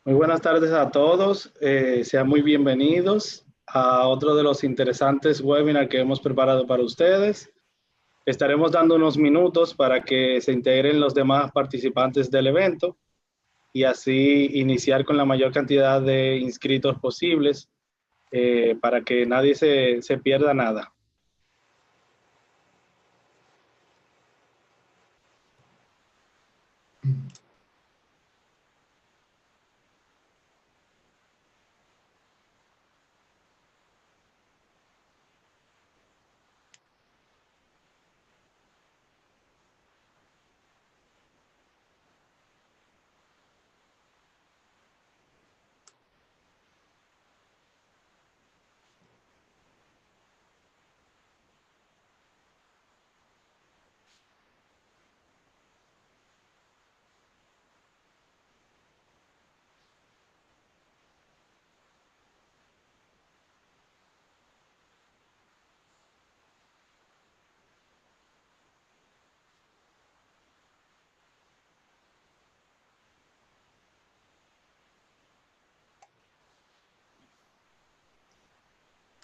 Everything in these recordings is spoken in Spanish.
Muy buenas tardes a todos. Sean muy bienvenidos a otro de los interesantes webinars que hemos preparado para ustedes. Estaremos dando unos minutos para que se integren los demás participantes del evento y así iniciar con la mayor cantidad de inscritos posibles para que nadie se pierda nada.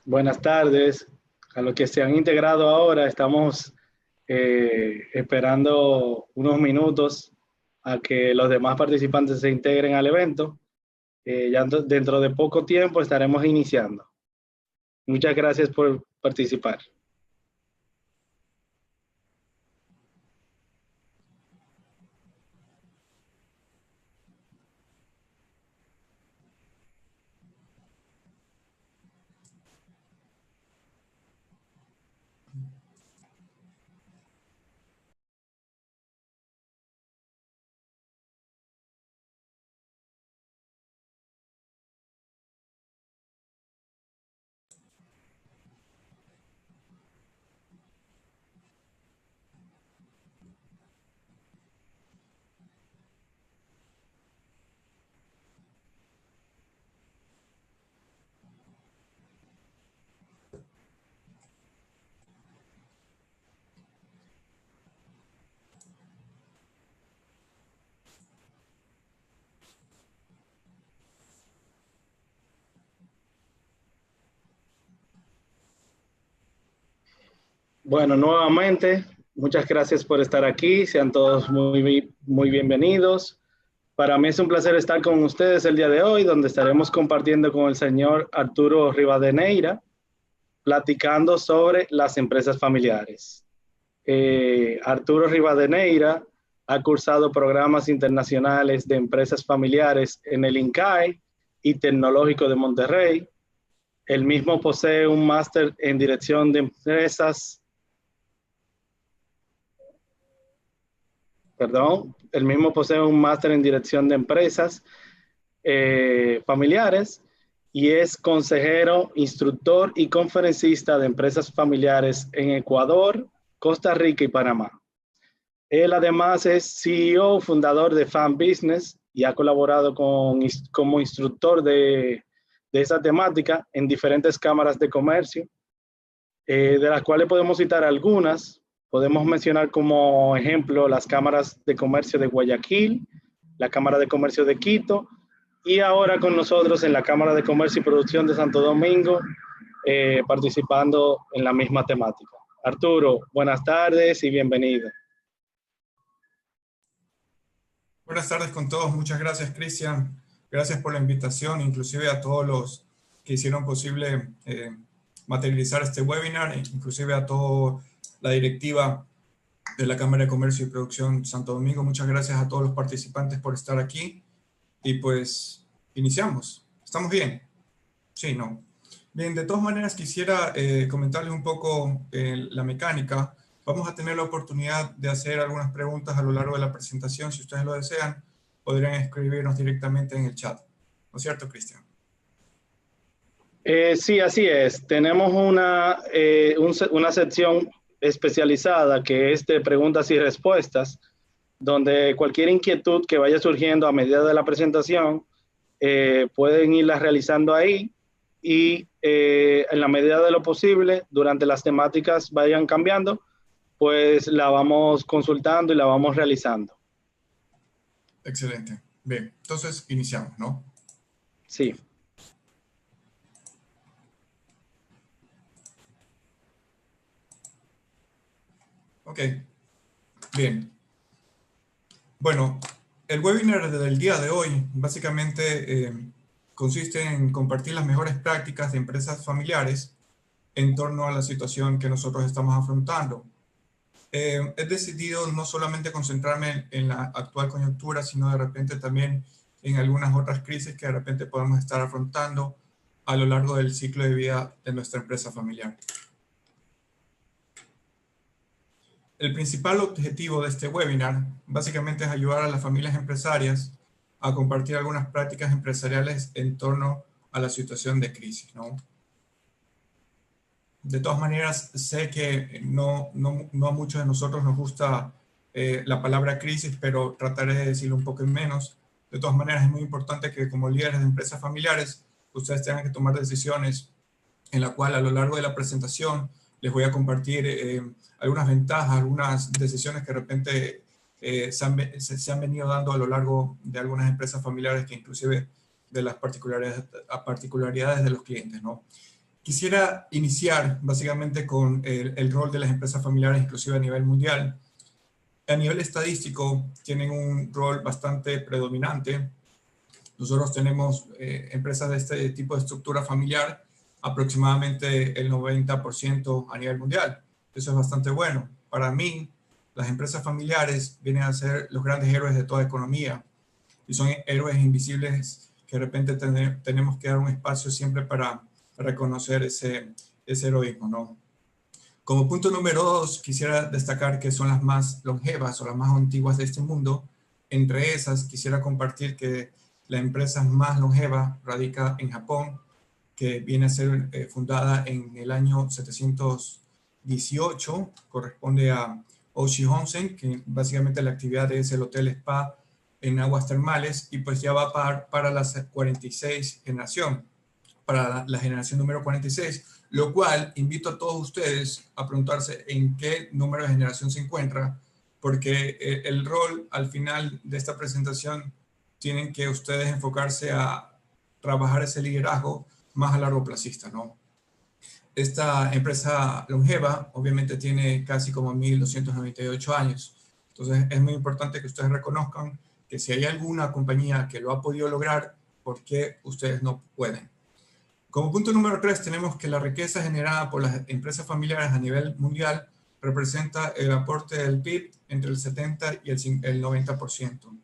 Buenas tardes. A los que se han integrado ahora, estamos esperando unos minutos a que los demás participantes se integren al evento. Dentro de poco tiempo estaremos iniciando. Muchas gracias por participar. Bueno, nuevamente, muchas gracias por estar aquí. Sean todos muy bienvenidos. Para mí es un placer estar con ustedes el día de hoy, donde estaremos compartiendo con el señor Arturo Rivadeneira, platicando sobre las empresas familiares. Arturo Rivadeneira ha cursado programas internacionales de empresas familiares en el INCAE y Tecnológico de Monterrey. El mismo posee un máster en dirección de empresas, el mismo posee un máster en dirección de empresas familiares y es consejero, instructor y conferencista de empresas familiares en Ecuador, Costa Rica y Panamá. Él además es CEO, fundador de Fan Business y ha colaborado como instructor de esa temática en diferentes cámaras de comercio, de las cuales podemos citar algunas. Podemos mencionar como ejemplo las cámaras de comercio de Guayaquil, la Cámara de Comercio de Quito y ahora con nosotros en la Cámara de Comercio y Producción de Santo Domingo, participando en la misma temática. Arturo, buenas tardes y bienvenido. Buenas tardes con todos, muchas gracias Cristian, gracias por la invitación, inclusive a todos los que hicieron posible materializar este webinar, inclusive a toda la directiva de la Cámara de Comercio y Producción Santo Domingo. Muchas gracias a todos los participantes por estar aquí y pues iniciamos. ¿Estamos bien? Sí, no. Bien, de todas maneras quisiera comentarles un poco la mecánica. Vamos a tener la oportunidad de hacer algunas preguntas a lo largo de la presentación. Si ustedes lo desean, podrían escribirnos directamente en el chat. ¿No es cierto, Cristian? Sí, así es. Tenemos una sección especializada que es de preguntas y respuestas, donde cualquier inquietud que vaya surgiendo a medida de la presentación, pueden irla realizando ahí y en la medida de lo posible, durante las temáticas vayan cambiando, pues la vamos consultando y la vamos realizando. Excelente. Bien, entonces iniciamos, ¿no? Sí. Ok, bien. Bueno, el webinar del día de hoy básicamente consiste en compartir las mejores prácticas de empresas familiares en torno a la situación que nosotros estamos afrontando. He decidido no solamente concentrarme en la actual coyuntura, sino de repente también en algunas otras crisis que de repente podemos estar afrontando a lo largo del ciclo de vida de nuestra empresa familiar. El principal objetivo de este webinar básicamente es ayudar a las familias empresarias a compartir algunas prácticas empresariales en torno a la situación de crisis, ¿no? De todas maneras, sé que no a muchos de nosotros nos gusta la palabra crisis, pero trataré de decirlo un poco menos. De todas maneras, es muy importante que como líderes de empresas familiares, ustedes tengan que tomar decisiones en la cual a lo largo de la presentación les voy a compartir algunas ventajas, algunas decisiones que de repente se han venido dando a lo largo de algunas empresas familiares que inclusive de las particularidades de los clientes, ¿no? Quisiera iniciar básicamente con el rol de las empresas familiares, inclusive a nivel mundial. A nivel estadístico, tienen un rol bastante predominante. Nosotros tenemos empresas de este tipo de estructura familiar, aproximadamente el 90% a nivel mundial. Eso es bastante bueno. Para mí, las empresas familiares vienen a ser los grandes héroes de toda economía y son héroes invisibles que de repente tenemos que dar un espacio siempre para reconocer ese heroísmo, ¿no? Como punto número 2, quisiera destacar que son las más longevas o las más antiguas de este mundo. Entre esas, quisiera compartir que la empresa más longeva radica en Japón, que viene a ser fundada en el año 718, corresponde a Oshi Onsen, que básicamente la actividad es el hotel spa en aguas termales, y pues ya va para la 46 generación, para la generación número 46, lo cual invito a todos ustedes a preguntarse en qué número de generación se encuentra, porque el rol al final de esta presentación tienen que ustedes enfocarse a trabajar ese liderazgo más a largo plazista, ¿no? Esta empresa longeva obviamente tiene casi como 1298 años. Entonces es muy importante que ustedes reconozcan que si hay alguna compañía que lo ha podido lograr, ¿por qué ustedes no pueden? Como punto número 3, tenemos que la riqueza generada por las empresas familiares a nivel mundial representa el aporte del PIB entre el 70 y el 90%.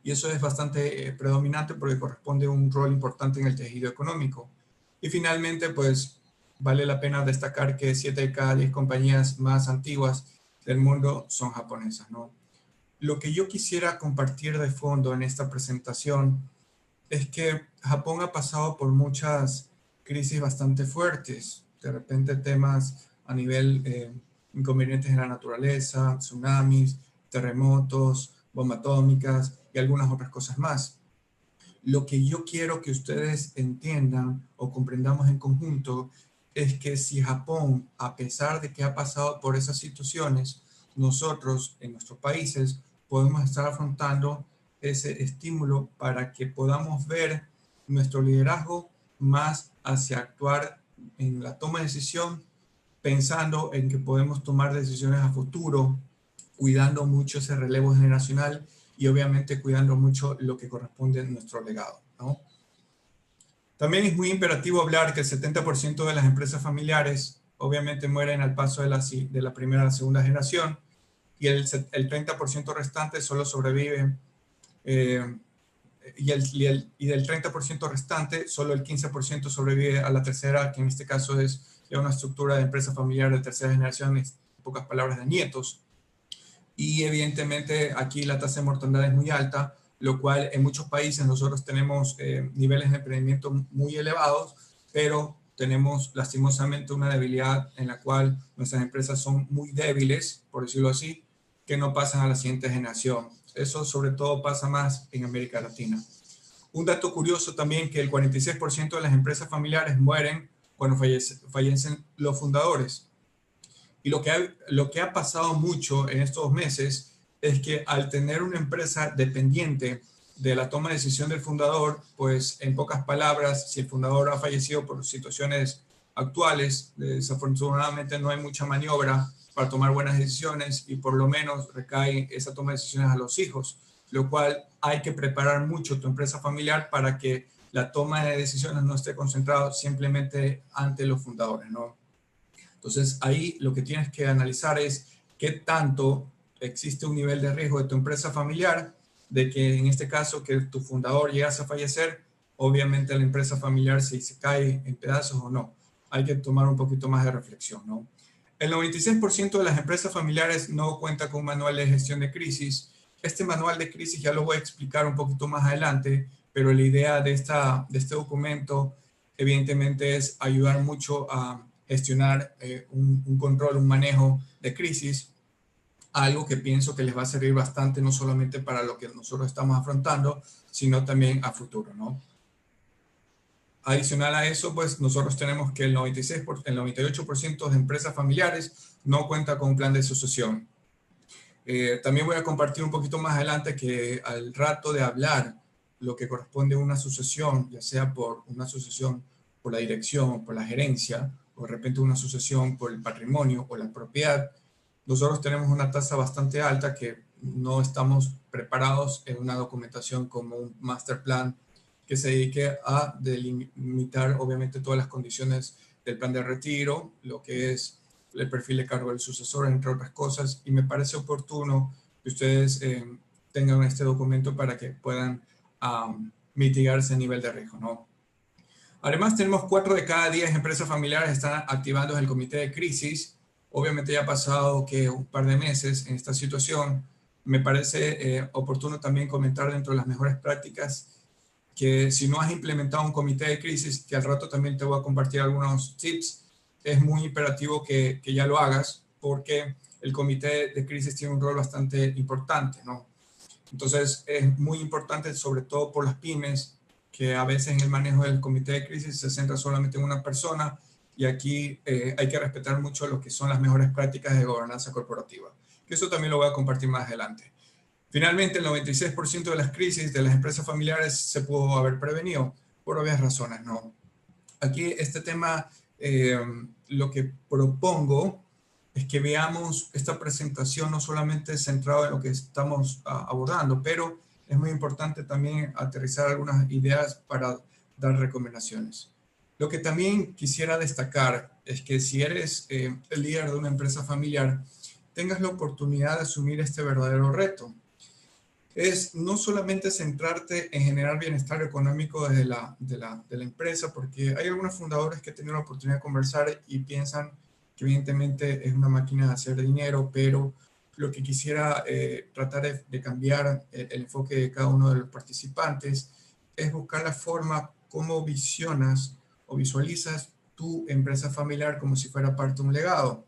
Y eso es bastante predominante porque corresponde a un rol importante en el tejido económico. Y finalmente, pues, vale la pena destacar que 7 de cada 10 compañías más antiguas del mundo son japonesas, ¿no? Lo que yo quisiera compartir de fondo en esta presentación es que Japón ha pasado por muchas crisis bastante fuertes. De repente temas a nivel inconvenientes en la naturaleza, tsunamis, terremotos, bombas atómicas y algunas otras cosas más. Lo que yo quiero que ustedes entiendan o comprendamos en conjunto es que si Japón, a pesar de que ha pasado por esas situaciones, nosotros en nuestros países podemos estar afrontando ese estímulo para que podamos ver nuestro liderazgo más hacia actuar en la toma de decisión, pensando en que podemos tomar decisiones a futuro, cuidando mucho ese relevo generacional y obviamente cuidando mucho lo que corresponde a nuestro legado, ¿no? También es muy imperativo hablar que el 70% de las empresas familiares obviamente mueren al paso de la primera a la segunda generación y el 30% restante solo sobrevive y del 30% restante solo el 15% sobrevive a la tercera, que en este caso es ya una estructura de empresa familiar de tercera generación, en pocas palabras, de nietos. Y evidentemente aquí la tasa de mortalidad es muy alta, lo cual en muchos países nosotros tenemos niveles de emprendimiento muy elevados, pero tenemos lastimosamente una debilidad en la cual nuestras empresas son muy débiles, por decirlo así, que no pasan a la siguiente generación. Eso sobre todo pasa más en América Latina. Un dato curioso también que el 46% de las empresas familiares mueren cuando fallecen los fundadores. Y lo que ha pasado mucho en estos meses es que al tener una empresa dependiente de la toma de decisión del fundador, pues en pocas palabras, si el fundador ha fallecido por situaciones actuales, desafortunadamente no hay mucha maniobra para tomar buenas decisiones y por lo menos recae esa toma de decisiones a los hijos, lo cual hay que preparar mucho tu empresa familiar para que la toma de decisiones no esté concentrada simplemente ante los fundadores, ¿no? Entonces ahí lo que tienes que analizar es qué tanto existe un nivel de riesgo de tu empresa familiar, de que en este caso que tu fundador llegase a fallecer, obviamente la empresa familiar si se cae en pedazos o no. Hay que tomar un poquito más de reflexión, ¿no? El 96% de las empresas familiares no cuenta con un manual de gestión de crisis. Este manual de crisis ya lo voy a explicar un poquito más adelante, pero la idea de este documento evidentemente es ayudar mucho a gestionar un control, un manejo de crisis, algo que pienso que les va a servir bastante, no solamente para lo que nosotros estamos afrontando, sino también a futuro, ¿no? Adicional a eso, pues nosotros tenemos que el 98% de empresas familiares no cuenta con un plan de sucesión. También voy a compartir un poquito más adelante que al rato de hablar lo que corresponde a una sucesión, ya sea por una sucesión por la dirección, por la gerencia, o de repente una sucesión por el patrimonio o la propiedad, nosotros tenemos una tasa bastante alta que no estamos preparados en una documentación como un master plan que se dedique a delimitar obviamente todas las condiciones del plan de retiro, lo que es el perfil de cargo del sucesor, entre otras cosas, y me parece oportuno que ustedes tengan este documento para que puedan mitigar ese nivel de riesgo, ¿no? Además, tenemos 4 de cada 10 empresas familiares están activando el comité de crisis. Obviamente ya ha pasado que un par de meses en esta situación. Me parece oportuno también comentar dentro de las mejores prácticas que si no has implementado un comité de crisis, que al rato también te voy a compartir algunos tips, es muy imperativo que ya lo hagas porque el comité de crisis tiene un rol bastante importante, ¿no? Entonces es muy importante, sobre todo por las pymes, que a veces en el manejo del comité de crisis se centra solamente en una persona y aquí hay que respetar mucho lo que son las mejores prácticas de gobernanza corporativa, que eso también lo voy a compartir más adelante. Finalmente, el 96% de las crisis de las empresas familiares se pudo haber prevenido por obvias razones, ¿no? Aquí este tema, lo que propongo es que veamos esta presentación no solamente centrada en lo que estamos abordando, pero es muy importante también aterrizar algunas ideas para dar recomendaciones. Lo que también quisiera destacar es que si eres el líder de una empresa familiar, tengas la oportunidad de asumir este verdadero reto. Es no solamente centrarte en generar bienestar económico desde de la empresa, porque hay algunos fundadores que he tenido la oportunidad de conversar y piensan que evidentemente es una máquina de hacer dinero, pero lo que quisiera tratar de cambiar el enfoque de cada uno de los participantes es buscar la forma como visionas o visualizas tu empresa familiar como si fuera parte de un legado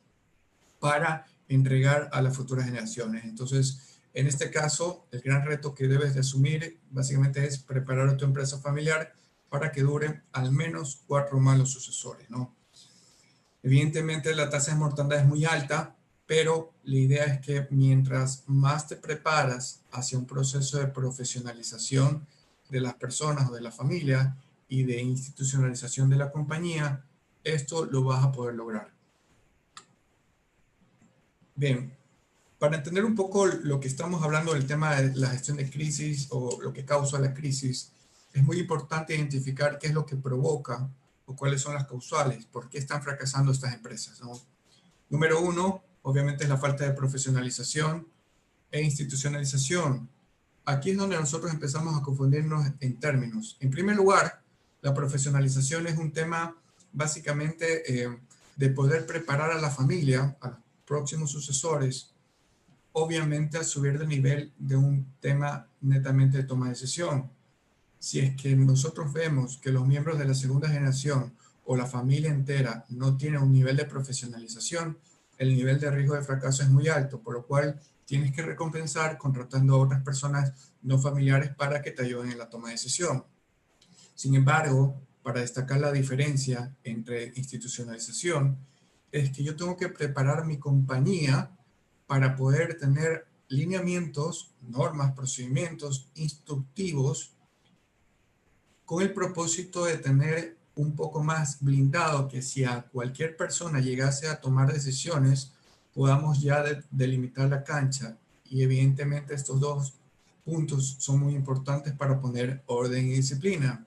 para entregar a las futuras generaciones. Entonces, en este caso, el gran reto que debes de asumir básicamente es preparar a tu empresa familiar para que dure al menos 4 malos sucesores, ¿no? Evidentemente la tasa de mortandad es muy alta, pero la idea es que mientras más te preparas hacia un proceso de profesionalización de las personas o de la familia y de institucionalización de la compañía, esto lo vas a poder lograr. Bien, para entender un poco lo que estamos hablando del tema de la gestión de crisis o lo que causa la crisis, es muy importante identificar qué es lo que provoca o cuáles son las causales, por qué están fracasando estas empresas, ¿no? Número 1, obviamente es la falta de profesionalización e institucionalización. Aquí es donde nosotros empezamos a confundirnos en términos. En primer lugar, la profesionalización es un tema básicamente de poder preparar a la familia, a los próximos sucesores, obviamente a subir de nivel de un tema netamente de toma de decisión. Si es que nosotros vemos que los miembros de la segunda generación o la familia entera no tienen un nivel de profesionalización, el nivel de riesgo de fracaso es muy alto, por lo cual tienes que recompensar contratando a otras personas no familiares para que te ayuden en la toma de decisión. Sin embargo, para destacar la diferencia entre institucionalización, es que yo tengo que preparar mi compañía para poder tener lineamientos, normas, procedimientos instructivos con el propósito de tener un poco más blindado que si a cualquier persona llegase a tomar decisiones, podamos ya delimitar la cancha. Y evidentemente estos dos puntos son muy importantes para poner orden y disciplina.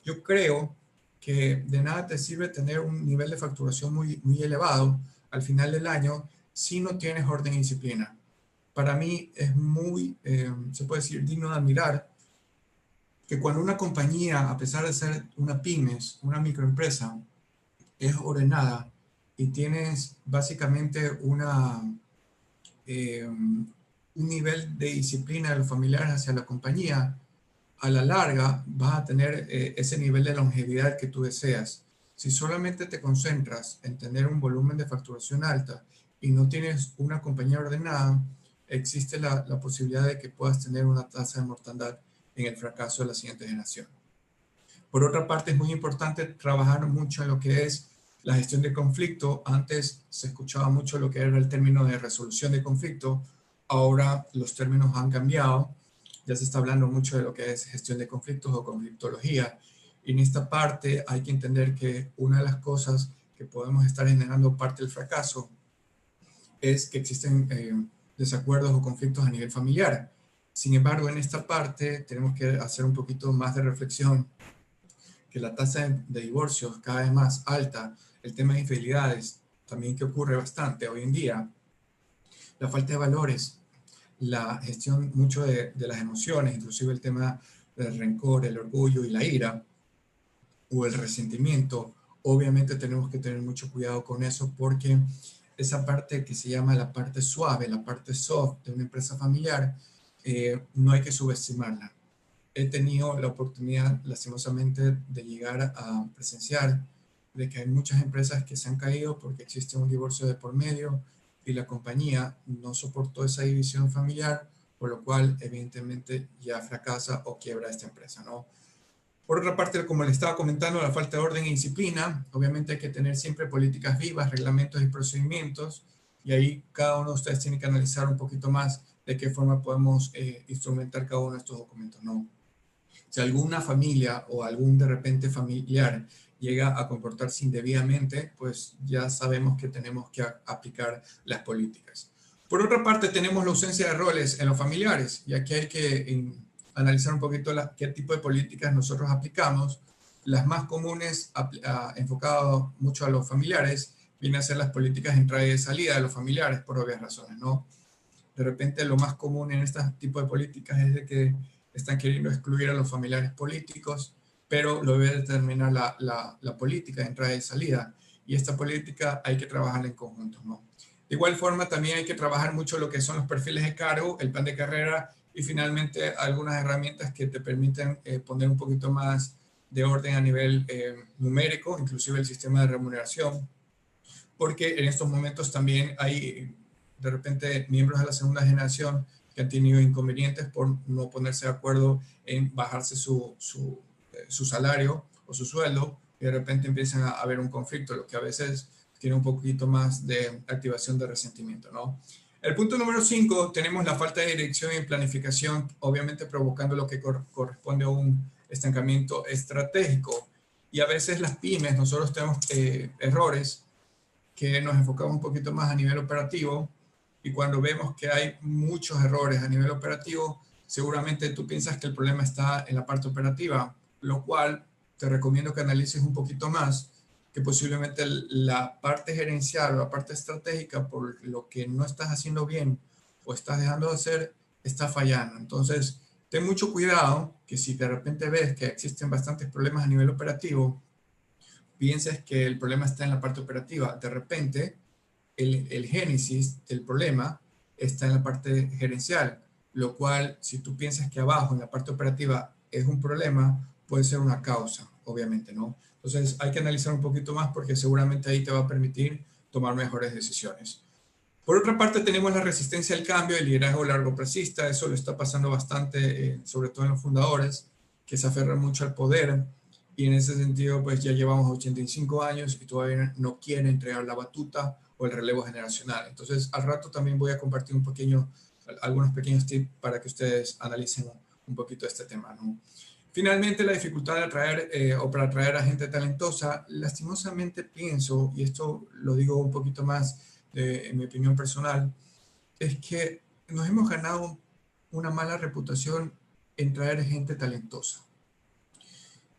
Yo creo que de nada te sirve tener un nivel de facturación muy elevado al final del año si no tienes orden y disciplina. Para mí es muy, se puede decir, digno de admirar que cuando una compañía, a pesar de ser una pymes, una microempresa, es ordenada y tienes básicamente un nivel de disciplina de los familiares hacia la compañía, a la larga vas a tener ese nivel de longevidad que tú deseas. Si solamente te concentras en tener un volumen de facturación alta y no tienes una compañía ordenada, existe la posibilidad de que puedas tener una tasa de mortandad en el fracaso de la siguiente generación. Por otra parte, es muy importante trabajar mucho en lo que es la gestión de conflicto. Antes se escuchaba mucho lo que era el término de resolución de conflicto. Ahora los términos han cambiado. Ya se está hablando mucho de lo que es gestión de conflictos o conflictología. Y en esta parte hay que entender que una de las cosas que podemos estar generando parte del fracaso es que existen desacuerdos o conflictos a nivel familiar. Sin embargo, en esta parte tenemos que hacer un poquito más de reflexión, que la tasa de divorcios cada vez más alta, el tema de infidelidades también que ocurre bastante hoy en día, la falta de valores, la gestión mucho de las emociones, inclusive el tema del rencor, el orgullo y la ira o el resentimiento. Obviamente tenemos que tener mucho cuidado con eso porque esa parte que se llama la parte suave, la parte soft de una empresa familiar, no hay que subestimarla. He tenido la oportunidad, lastimosamente, de llegar a presenciar de que hay muchas empresas que se han caído porque existe un divorcio de por medio y la compañía no soportó esa división familiar, por lo cual, evidentemente, ya fracasa o quiebra esta empresa, ¿no? Por otra parte, como le estaba comentando, la falta de orden y disciplina. Obviamente hay que tener siempre políticas vivas, reglamentos y procedimientos, y ahí cada uno de ustedes tiene que analizar un poquito más de qué forma podemos instrumentar cada uno de estos documentos, ¿no? Si alguna familia o algún de repente familiar llega a comportarse indebidamente, pues ya sabemos que tenemos que aplicar las políticas. Por otra parte, tenemos la ausencia de roles en los familiares, y aquí hay que analizar un poquito qué tipo de políticas nosotros aplicamos. Las más comunes, enfocadas mucho a los familiares, vienen a ser las políticas de entrada y de salida de los familiares, por obvias razones, ¿no? De repente lo más común en este tipo de políticas es de que están queriendo excluir a los familiares políticos, pero lo debe determinar la política de entrada y salida. Y esta política hay que trabajarla en conjunto, ¿no? De igual forma, también hay que trabajar mucho lo que son los perfiles de cargo, el plan de carrera y finalmente algunas herramientas que te permiten poner un poquito más de orden a nivel numérico, inclusive el sistema de remuneración, porque en estos momentos también hay de repente miembros de la segunda generación que han tenido inconvenientes por no ponerse de acuerdo en bajarse su salario o su sueldo, y de repente empiezan a haber un conflicto, lo que a veces tiene un poquito más de activación de resentimiento, ¿no? El punto número 5, tenemos la falta de dirección y planificación, obviamente provocando lo que corresponde a un estancamiento estratégico. Y a veces las pymes, nosotros tenemos errores que nos enfocamos un poquito más a nivel operativo, y cuando vemos que hay muchos errores a nivel operativo, seguramente tú piensas que el problema está en la parte operativa, lo cual te recomiendo que analices un poquito más, que posiblemente la parte gerencial o la parte estratégica, por lo que no estás haciendo bien o estás dejando de hacer, está fallando. Entonces, ten mucho cuidado que si de repente ves que existen bastantes problemas a nivel operativo, pienses que el problema está en la parte operativa. De repente, el génesis del problema está en la parte gerencial, lo cual, si tú piensas que abajo, en la parte operativa, es un problema, puede ser una causa, obviamente, ¿no? Entonces, hay que analizar un poquito más porque seguramente ahí te va a permitir tomar mejores decisiones. Por otra parte, tenemos la resistencia al cambio, el liderazgo largoplacista. Eso lo está pasando bastante, sobre todo en los fundadores, que se aferran mucho al poder, y en ese sentido, pues ya llevamos 85 años y todavía no quieren entregar la batuta o el relevo generacional. Entonces, al rato también voy a compartir un pequeño algunos pequeños tips para que ustedes analicen un poquito este tema, ¿no? Finalmente, la dificultad de atraer o para atraer a gente talentosa, lastimosamente pienso, y esto lo digo un poquito más en mi opinión personal, es que nos hemos ganado una mala reputación en traer gente talentosa.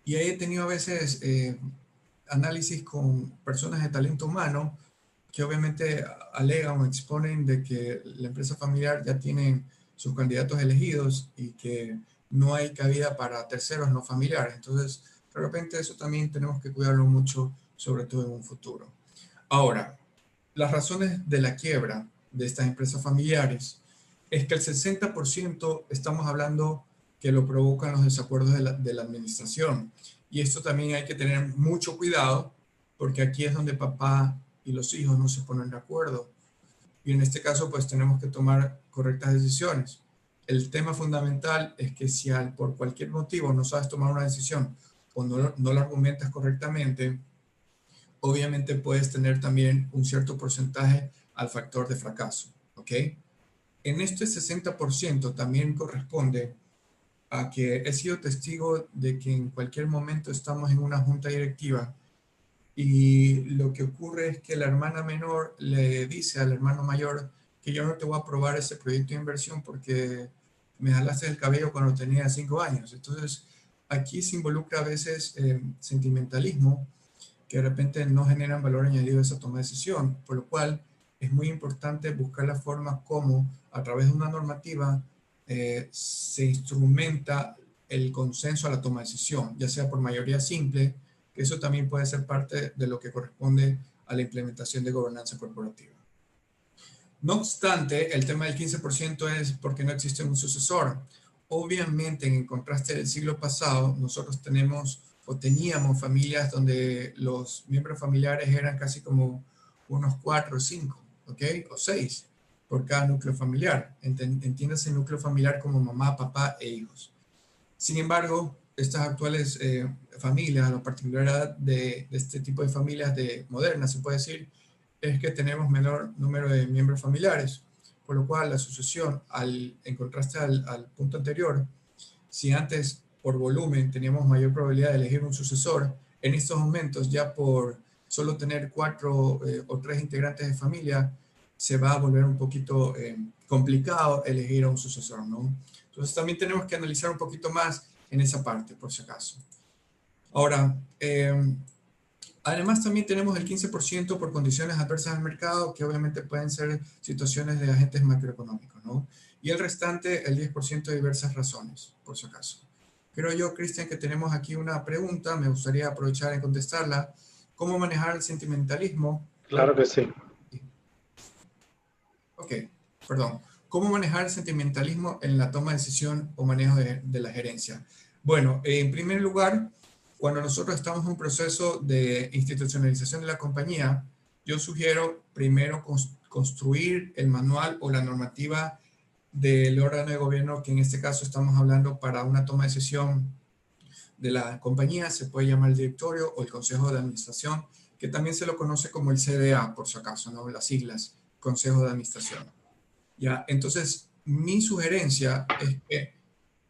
Y ahí he tenido a veces análisis con personas de talento humano que obviamente alegan o exponen de que la empresa familiar ya tiene sus candidatos elegidos y que no hay cabida para terceros no familiares. Entonces, de repente eso también tenemos que cuidarlo mucho, sobre todo en un futuro. Ahora, las razones de la quiebra de estas empresas familiares es que el 60% estamos hablando que lo provocan los desacuerdos de la administración. Y esto también hay que tener mucho cuidado porque aquí es donde papá y los hijos no se ponen de acuerdo. Y en este caso, pues tenemos que tomar correctas decisiones. El tema fundamental es que si por cualquier motivo no sabes tomar una decisión o no la argumentas correctamente, obviamente puedes tener también un cierto porcentaje al factor de fracaso, ¿ok? En este 60% también corresponde a que he sido testigo de que en cualquier momento estamos en una junta directiva y lo que ocurre es que la hermana menor le dice al hermano mayor que yo no te voy a aprobar ese proyecto de inversión porque me jalaste el cabello cuando tenía 5 años. Entonces, aquí se involucra a veces sentimentalismo que de repente no generan valor añadido a esa toma de decisión, por lo cual es muy importante buscar la forma como a través de una normativa se instrumenta el consenso a la toma de decisión, ya sea por mayoría simple, que eso también puede ser parte de lo que corresponde a la implementación de gobernanza corporativa. No obstante, el tema del 15% es porque no existe un sucesor. Obviamente, en contraste del siglo pasado, nosotros tenemos o teníamos familias donde los miembros familiares eran casi como unos 4 o 5, ¿ok? O 6 por cada núcleo familiar. Entiéndase el núcleo familiar como mamá, papá e hijos. Sin embargo, estas actuales familias, la particularidad de este tipo de familias modernas, se puede decir, es que tenemos menor número de miembros familiares, por lo cual la sucesión, en contraste al punto anterior, si antes por volumen teníamos mayor probabilidad de elegir un sucesor, en estos momentos ya por solo tener 4 o 3 integrantes de familia, se va a volver un poquito complicado elegir a un sucesor, ¿no? Entonces también tenemos que analizar un poquito más en esa parte, por si acaso. Ahora, además también tenemos el 15% por condiciones adversas al mercado, que obviamente pueden ser situaciones de agentes macroeconómicos, ¿no? Y el restante, el 10% de diversas razones, por si acaso. Creo yo, Cristian, que tenemos aquí una pregunta, me gustaría aprovechar en contestarla. ¿Cómo manejar el sentimentalismo? Claro que sí. Ok, perdón. ¿Cómo manejar el sentimentalismo en la toma de decisión o manejo de la gerencia? Bueno, en primer lugar, cuando nosotros estamos en un proceso de institucionalización de la compañía, yo sugiero primero construir el manual o la normativa del órgano de gobierno, que en este caso estamos hablando para una toma de decisión de la compañía, se puede llamar el directorio o el consejo de administración, que también se lo conoce como el CDA, por si acaso, ¿no? Las siglas, consejo de administración. Ya, entonces, mi sugerencia es que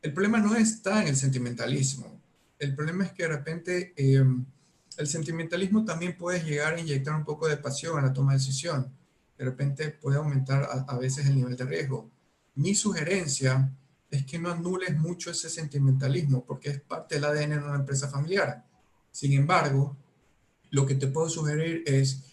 el problema no está en el sentimentalismo. El problema es que de repente el sentimentalismo también puede llegar a inyectar un poco de pasión a la toma de decisión. De repente puede aumentar a veces el nivel de riesgo. Mi sugerencia es que no anules mucho ese sentimentalismo porque es parte del ADN de una empresa familiar. Sin embargo, lo que te puedo sugerir es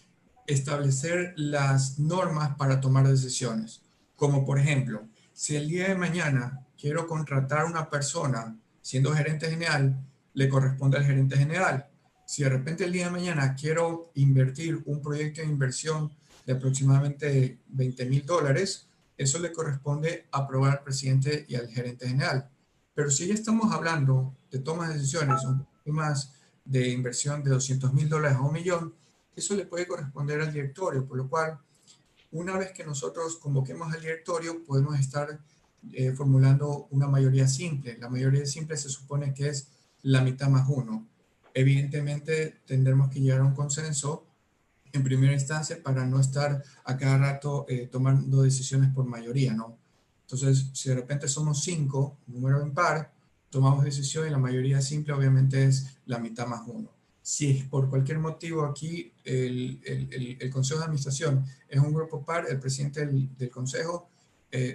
establecer las normas para tomar decisiones. Como por ejemplo, si el día de mañana quiero contratar a una persona siendo gerente general, le corresponde al gerente general. Si de repente el día de mañana quiero invertir un proyecto de inversión de aproximadamente $20,000, eso le corresponde aprobar al presidente y al gerente general. Pero si ya estamos hablando de tomas de decisiones un poco más de inversión de $200,000 a 1,000,000, eso le puede corresponder al directorio, por lo cual, una vez que nosotros convoquemos al directorio, podemos estar formulando una mayoría simple. La mayoría simple se supone que es la mitad más uno. Evidentemente, tendremos que llegar a un consenso en primera instancia para no estar a cada rato tomando decisiones por mayoría, ¿no? Entonces, si de repente somos 5, número impar, tomamos decisión y la mayoría simple obviamente es la mitad más uno. Si por cualquier motivo aquí el Consejo de Administración es un grupo par, el presidente del Consejo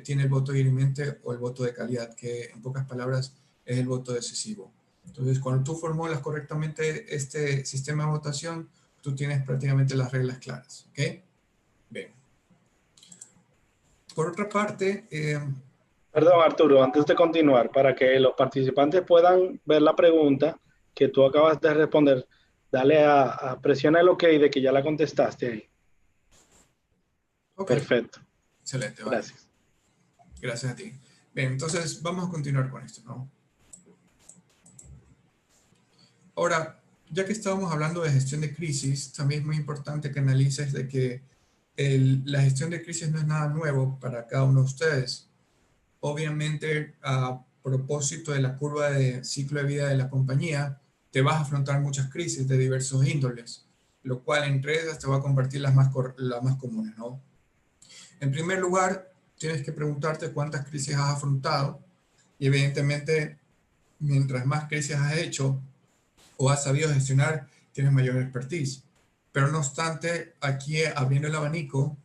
tiene el voto dirimiente o el voto de calidad, que en pocas palabras es el voto decisivo. Entonces, cuando tú formulas correctamente este sistema de votación, tú tienes prácticamente las reglas claras. ¿Ok? Bien. Por otra parte, Perdón, Arturo, antes de continuar, para que los participantes puedan ver la pregunta que tú acabas de responder, dale a presiona el OK de que ya la contestaste ahí. ok, Perfecto, excelente, vale. gracias. Gracias a ti. Bien, entonces vamos a continuar con esto, ¿no? Ahora, ya que estábamos hablando de gestión de crisis, también es muy importante que analices de que la gestión de crisis no es nada nuevo para cada uno de ustedes. Obviamente, a propósito de la curva de ciclo de vida de la compañía, te vas a afrontar muchas crisis de diversos índoles, lo cual entre ellas te va a compartir las más comunes, ¿no? En primer lugar, tienes que preguntarte cuántas crisis has afrontado y evidentemente, mientras más crisis has hecho o has sabido gestionar, tienes mayor expertise. Pero no obstante, aquí abriendo el abanico,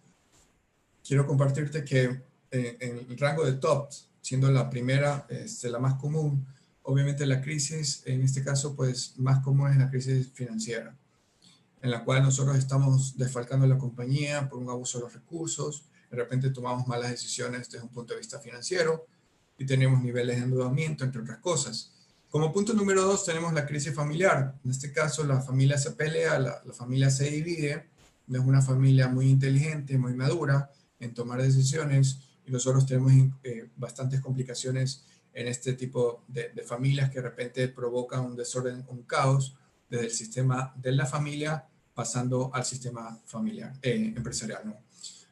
quiero compartirte que en el rango de tops, siendo la primera, la más común, obviamente la crisis, en este caso, pues más común es la crisis financiera, en la cual nosotros estamos desfalcando la compañía por un abuso de los recursos, de repente tomamos malas decisiones desde un punto de vista financiero y tenemos niveles de endeudamiento, entre otras cosas. Como punto número 2 tenemos la crisis familiar. En este caso la familia se pelea, la familia se divide, no es una familia muy inteligente, muy madura en tomar decisiones y nosotros tenemos bastantes complicaciones en este tipo de familias que de repente provocan un desorden, un caos desde el sistema de la familia pasando al sistema familiar, empresarial, ¿no?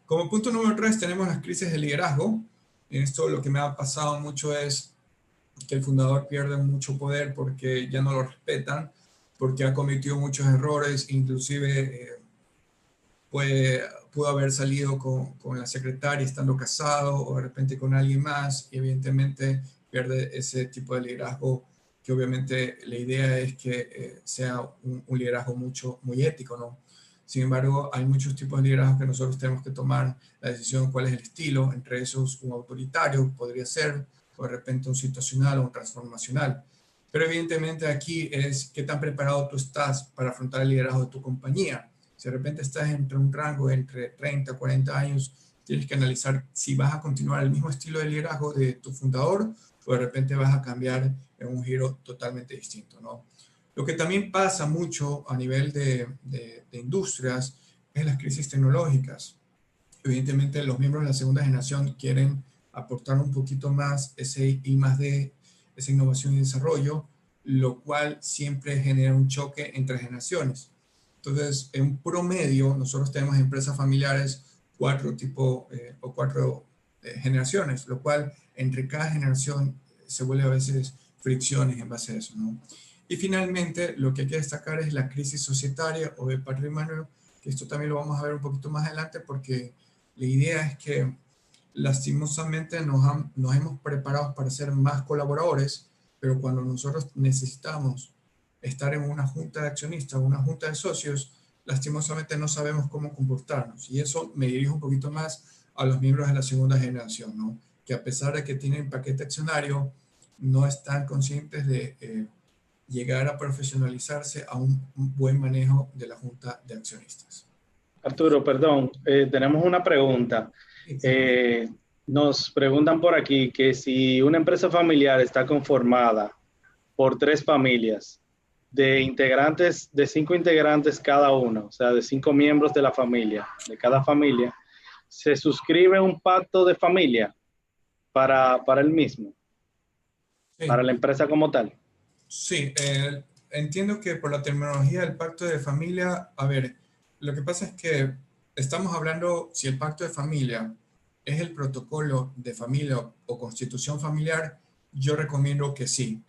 Como punto número 3 tenemos las crisis de liderazgo. En esto lo que me ha pasado mucho es que el fundador pierde mucho poder porque ya no lo respetan, porque ha cometido muchos errores, inclusive pudo haber salido con la secretaria estando casado o de repente con alguien más y evidentemente pierde ese tipo de liderazgo que obviamente la idea es que sea un liderazgo muy ético, ¿no? Sin embargo, hay muchos tipos de liderazgo que nosotros tenemos que tomar la decisión cuál es el estilo, entre esos un autoritario podría ser, o de repente un situacional o un transformacional. Pero evidentemente aquí es qué tan preparado tú estás para afrontar el liderazgo de tu compañía. Si de repente estás entre un rango entre 30 a 40 años, tienes que analizar si vas a continuar el mismo estilo de liderazgo de tu fundador o de repente vas a cambiar en un giro totalmente distinto, ¿no? Lo que también pasa mucho a nivel de industrias es las crisis tecnológicas. Evidentemente, los miembros de la segunda generación quieren aportar un poquito más ese I+D, esa innovación y desarrollo, lo cual siempre genera un choque entre generaciones. Entonces, en promedio, nosotros tenemos empresas familiares cuatro generaciones, lo cual entre cada generación se vuelve a veces fricciones en base a eso, ¿no? Y finalmente, lo que hay que destacar es la crisis societaria o de patrimonio, que esto también lo vamos a ver un poquito más adelante porque la idea es que lastimosamente nos hemos preparado para ser más colaboradores, pero cuando nosotros necesitamos estar en una junta de accionistas o una junta de socios, lastimosamente no sabemos cómo comportarnos. Y eso me dirijo un poquito más a los miembros de la segunda generación, ¿no? Que a pesar de que tienen paquete accionario, no están conscientes de llegar a profesionalizarse a un buen manejo de la junta de accionistas. Arturo, perdón, tenemos una pregunta. Excelente. Nos preguntan por aquí que si una empresa familiar está conformada por 3 familias de integrantes, de 5 integrantes cada uno, o sea, de 5 miembros de la familia, de cada familia, se suscribe un pacto de familia para el mismo, para Sí, la empresa como tal. sí, entiendo que por la terminología del pacto de familia, a ver, lo que pasa es que estamos hablando, si el pacto de familia es el protocolo de familia o constitución familiar, yo recomiendo que sí,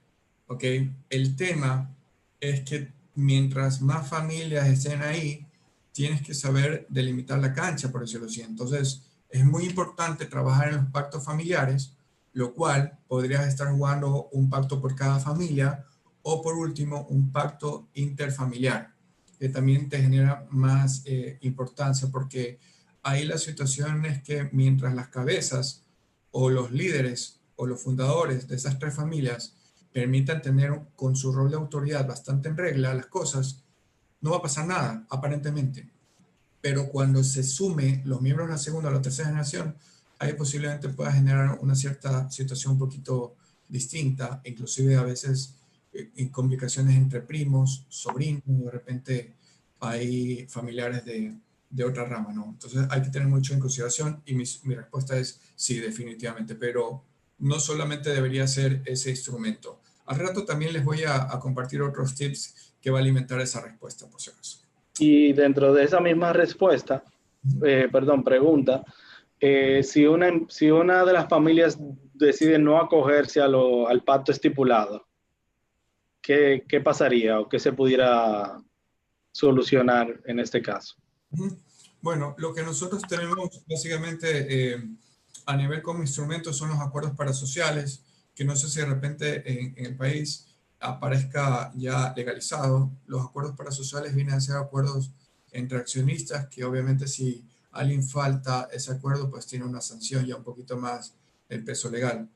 ¿ok? El tema es que mientras más familias estén ahí, tienes que saber delimitar la cancha, por decirlo así. Entonces, Es muy importante trabajar en los pactos familiares, lo cual podrías estar jugando un pacto por cada familia o por último un pacto interfamiliar, que también te genera más importancia porque ahí la situación es que mientras las cabezas o los líderes o los fundadores de esas tres familias permitan tener con su rol de autoridad bastante en regla las cosas, no va a pasar nada, aparentemente. Pero cuando se sume los miembros de la segunda o la tercera generación, ahí posiblemente pueda generar una cierta situación un poquito distinta, inclusive a veces en complicaciones entre primos, sobrinos, de repente hay familiares de otra rama, ¿no? Entonces hay que tener mucho en consideración y mi respuesta es sí, definitivamente, pero no solamente debería ser ese instrumento. Al rato también les voy a compartir otros tips que va a alimentar esa respuesta, por si acaso. Y dentro de esa misma respuesta, pregunta, si una de las familias decide no acogerse al pacto estipulado, ¿qué pasaría o qué se pudiera solucionar en este caso? Bueno, lo que nosotros tenemos básicamente a nivel como instrumento son los acuerdos parasociales, que no sé si de repente en el país aparezca ya legalizado. Los acuerdos parasociales vienen a ser acuerdos entre accionistas, que obviamente si alguien falta ese acuerdo, pues tiene una sanción ya un poquito más el peso legal.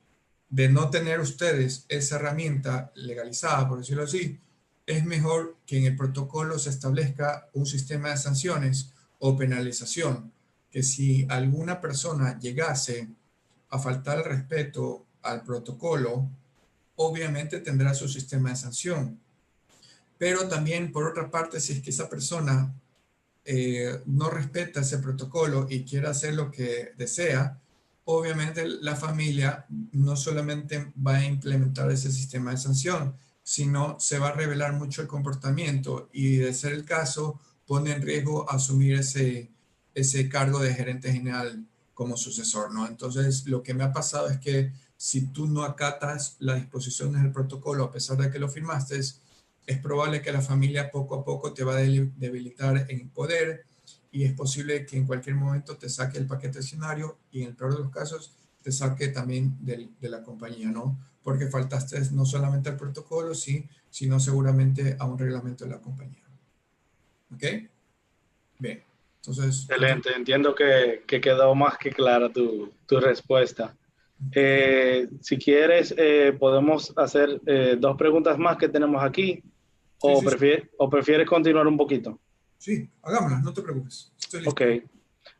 De no tener ustedes esa herramienta legalizada, por decirlo así, es mejor que en el protocolo se establezca un sistema de sanciones o penalización, que si alguna persona llegase a faltar el respeto al protocolo, obviamente tendrá su sistema de sanción. Pero también, por otra parte, si es que esa persona no respeta ese protocolo y quiere hacer lo que desea, obviamente la familia no solamente va a implementar ese sistema de sanción, sino se va a revelar mucho el comportamiento y de ser el caso, pone en riesgo asumir ese cargo de gerente general como sucesor, ¿no? Entonces, lo que me ha pasado es que si tú no acatas las disposiciones del protocolo, a pesar de que lo firmaste, es probable que la familia poco a poco te va a debilitar en poder y es posible que en cualquier momento te saque el paquete accionario y en el peor de los casos te saque también de la compañía, ¿no? Porque faltaste no solamente al protocolo, sí, sino seguramente a un reglamento de la compañía. ¿Ok? Bien. Entonces, Excelente, entiendo que quedó más que clara tu respuesta. Si quieres, podemos hacer dos preguntas más que tenemos aquí, sí, o, sí, sí, o prefieres continuar un poquito. sí, hagámoslas, no te preocupes. Estoy Ok, listo.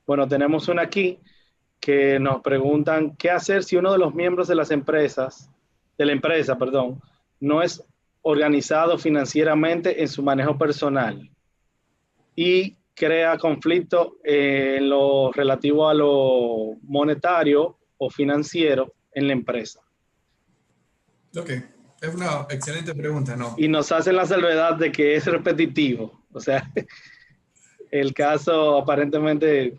bueno, tenemos una aquí que nos preguntan qué hacer si uno de los miembros de de la empresa, perdón, no es organizado financieramente en su manejo personal y crea conflicto en lo relativo a lo monetario o financiero en la empresa. Ok, es una excelente pregunta, ¿no? Y nos hacen la salvedad de que es repetitivo. O sea, el caso aparentemente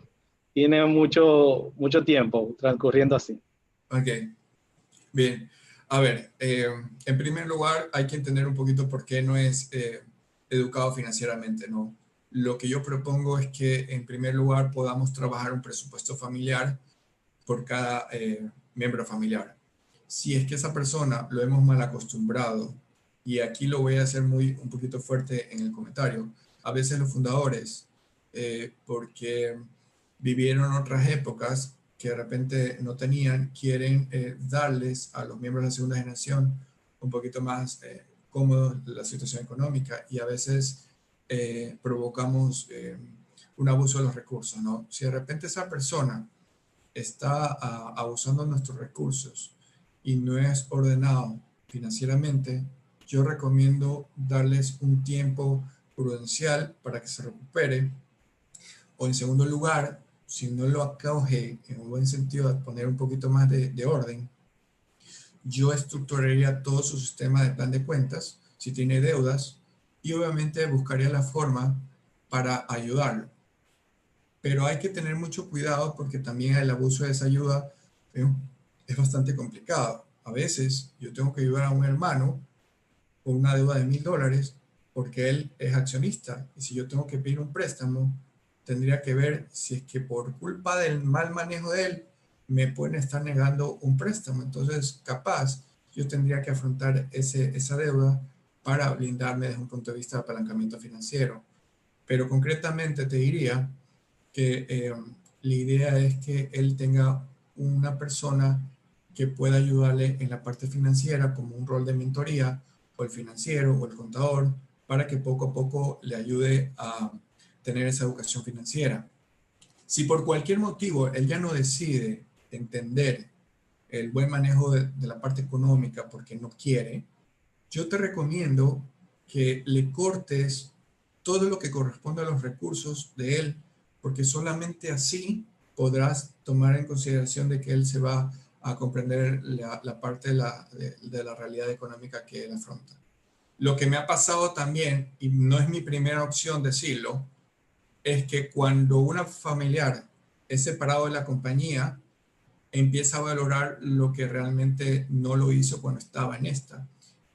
tiene mucho tiempo transcurriendo así. Ok, bien. A ver, en primer lugar hay que entender un poquito por qué no es educado financieramente, ¿no? Lo que yo propongo es que en primer lugar podamos trabajar un presupuesto familiar por cada miembro familiar. Si es que esa persona lo hemos mal acostumbrado, y aquí lo voy a hacer un poquito fuerte en el comentario, a veces los fundadores, porque vivieron otras épocas que de repente no tenían, quieren darles a los miembros de la segunda generación un poquito más cómodo la situación económica y a veces provocamos un abuso de los recursos, ¿no? Si de repente esa persona está abusando de nuestros recursos y no es ordenado financieramente, yo recomiendo darles un tiempo prudencial para que se recupere. O en segundo lugar, si no lo acoge en un buen sentido de poner un poquito más de orden, yo estructuraría todo su sistema de plan de cuentas, si tiene deudas, y obviamente buscaría la forma para ayudarlo. Pero hay que tener mucho cuidado porque también el abuso de esa ayuda es bastante complicado. A veces yo tengo que ayudar a un hermano con una deuda de $1,000 porque él es accionista y si yo tengo que pedir un préstamo, tendría que ver si es que por culpa del mal manejo de él me pueden estar negando un préstamo. Entonces, capaz, yo tendría que afrontar esa deuda para blindarme desde un punto de vista de apalancamiento financiero. Pero concretamente te diría que la idea es que él tenga una persona que pueda ayudarle en la parte financiera, como un rol de mentoría, o el financiero, o el contador, para que poco a poco le ayude a tener esa educación financiera. Si por cualquier motivo él ya no decide entender el buen manejo de la parte económica porque no quiere, yo te recomiendo que le cortes todo lo que corresponde a los recursos de él, porque solamente así podrás tomar en consideración de que él se va a comprender la parte de la realidad económica que él afronta. Lo que me ha pasado también, y no es mi primera opción decirlo, es que cuando una familiar es separado de la compañía, empieza a valorar lo que realmente no lo hizo cuando estaba en esta.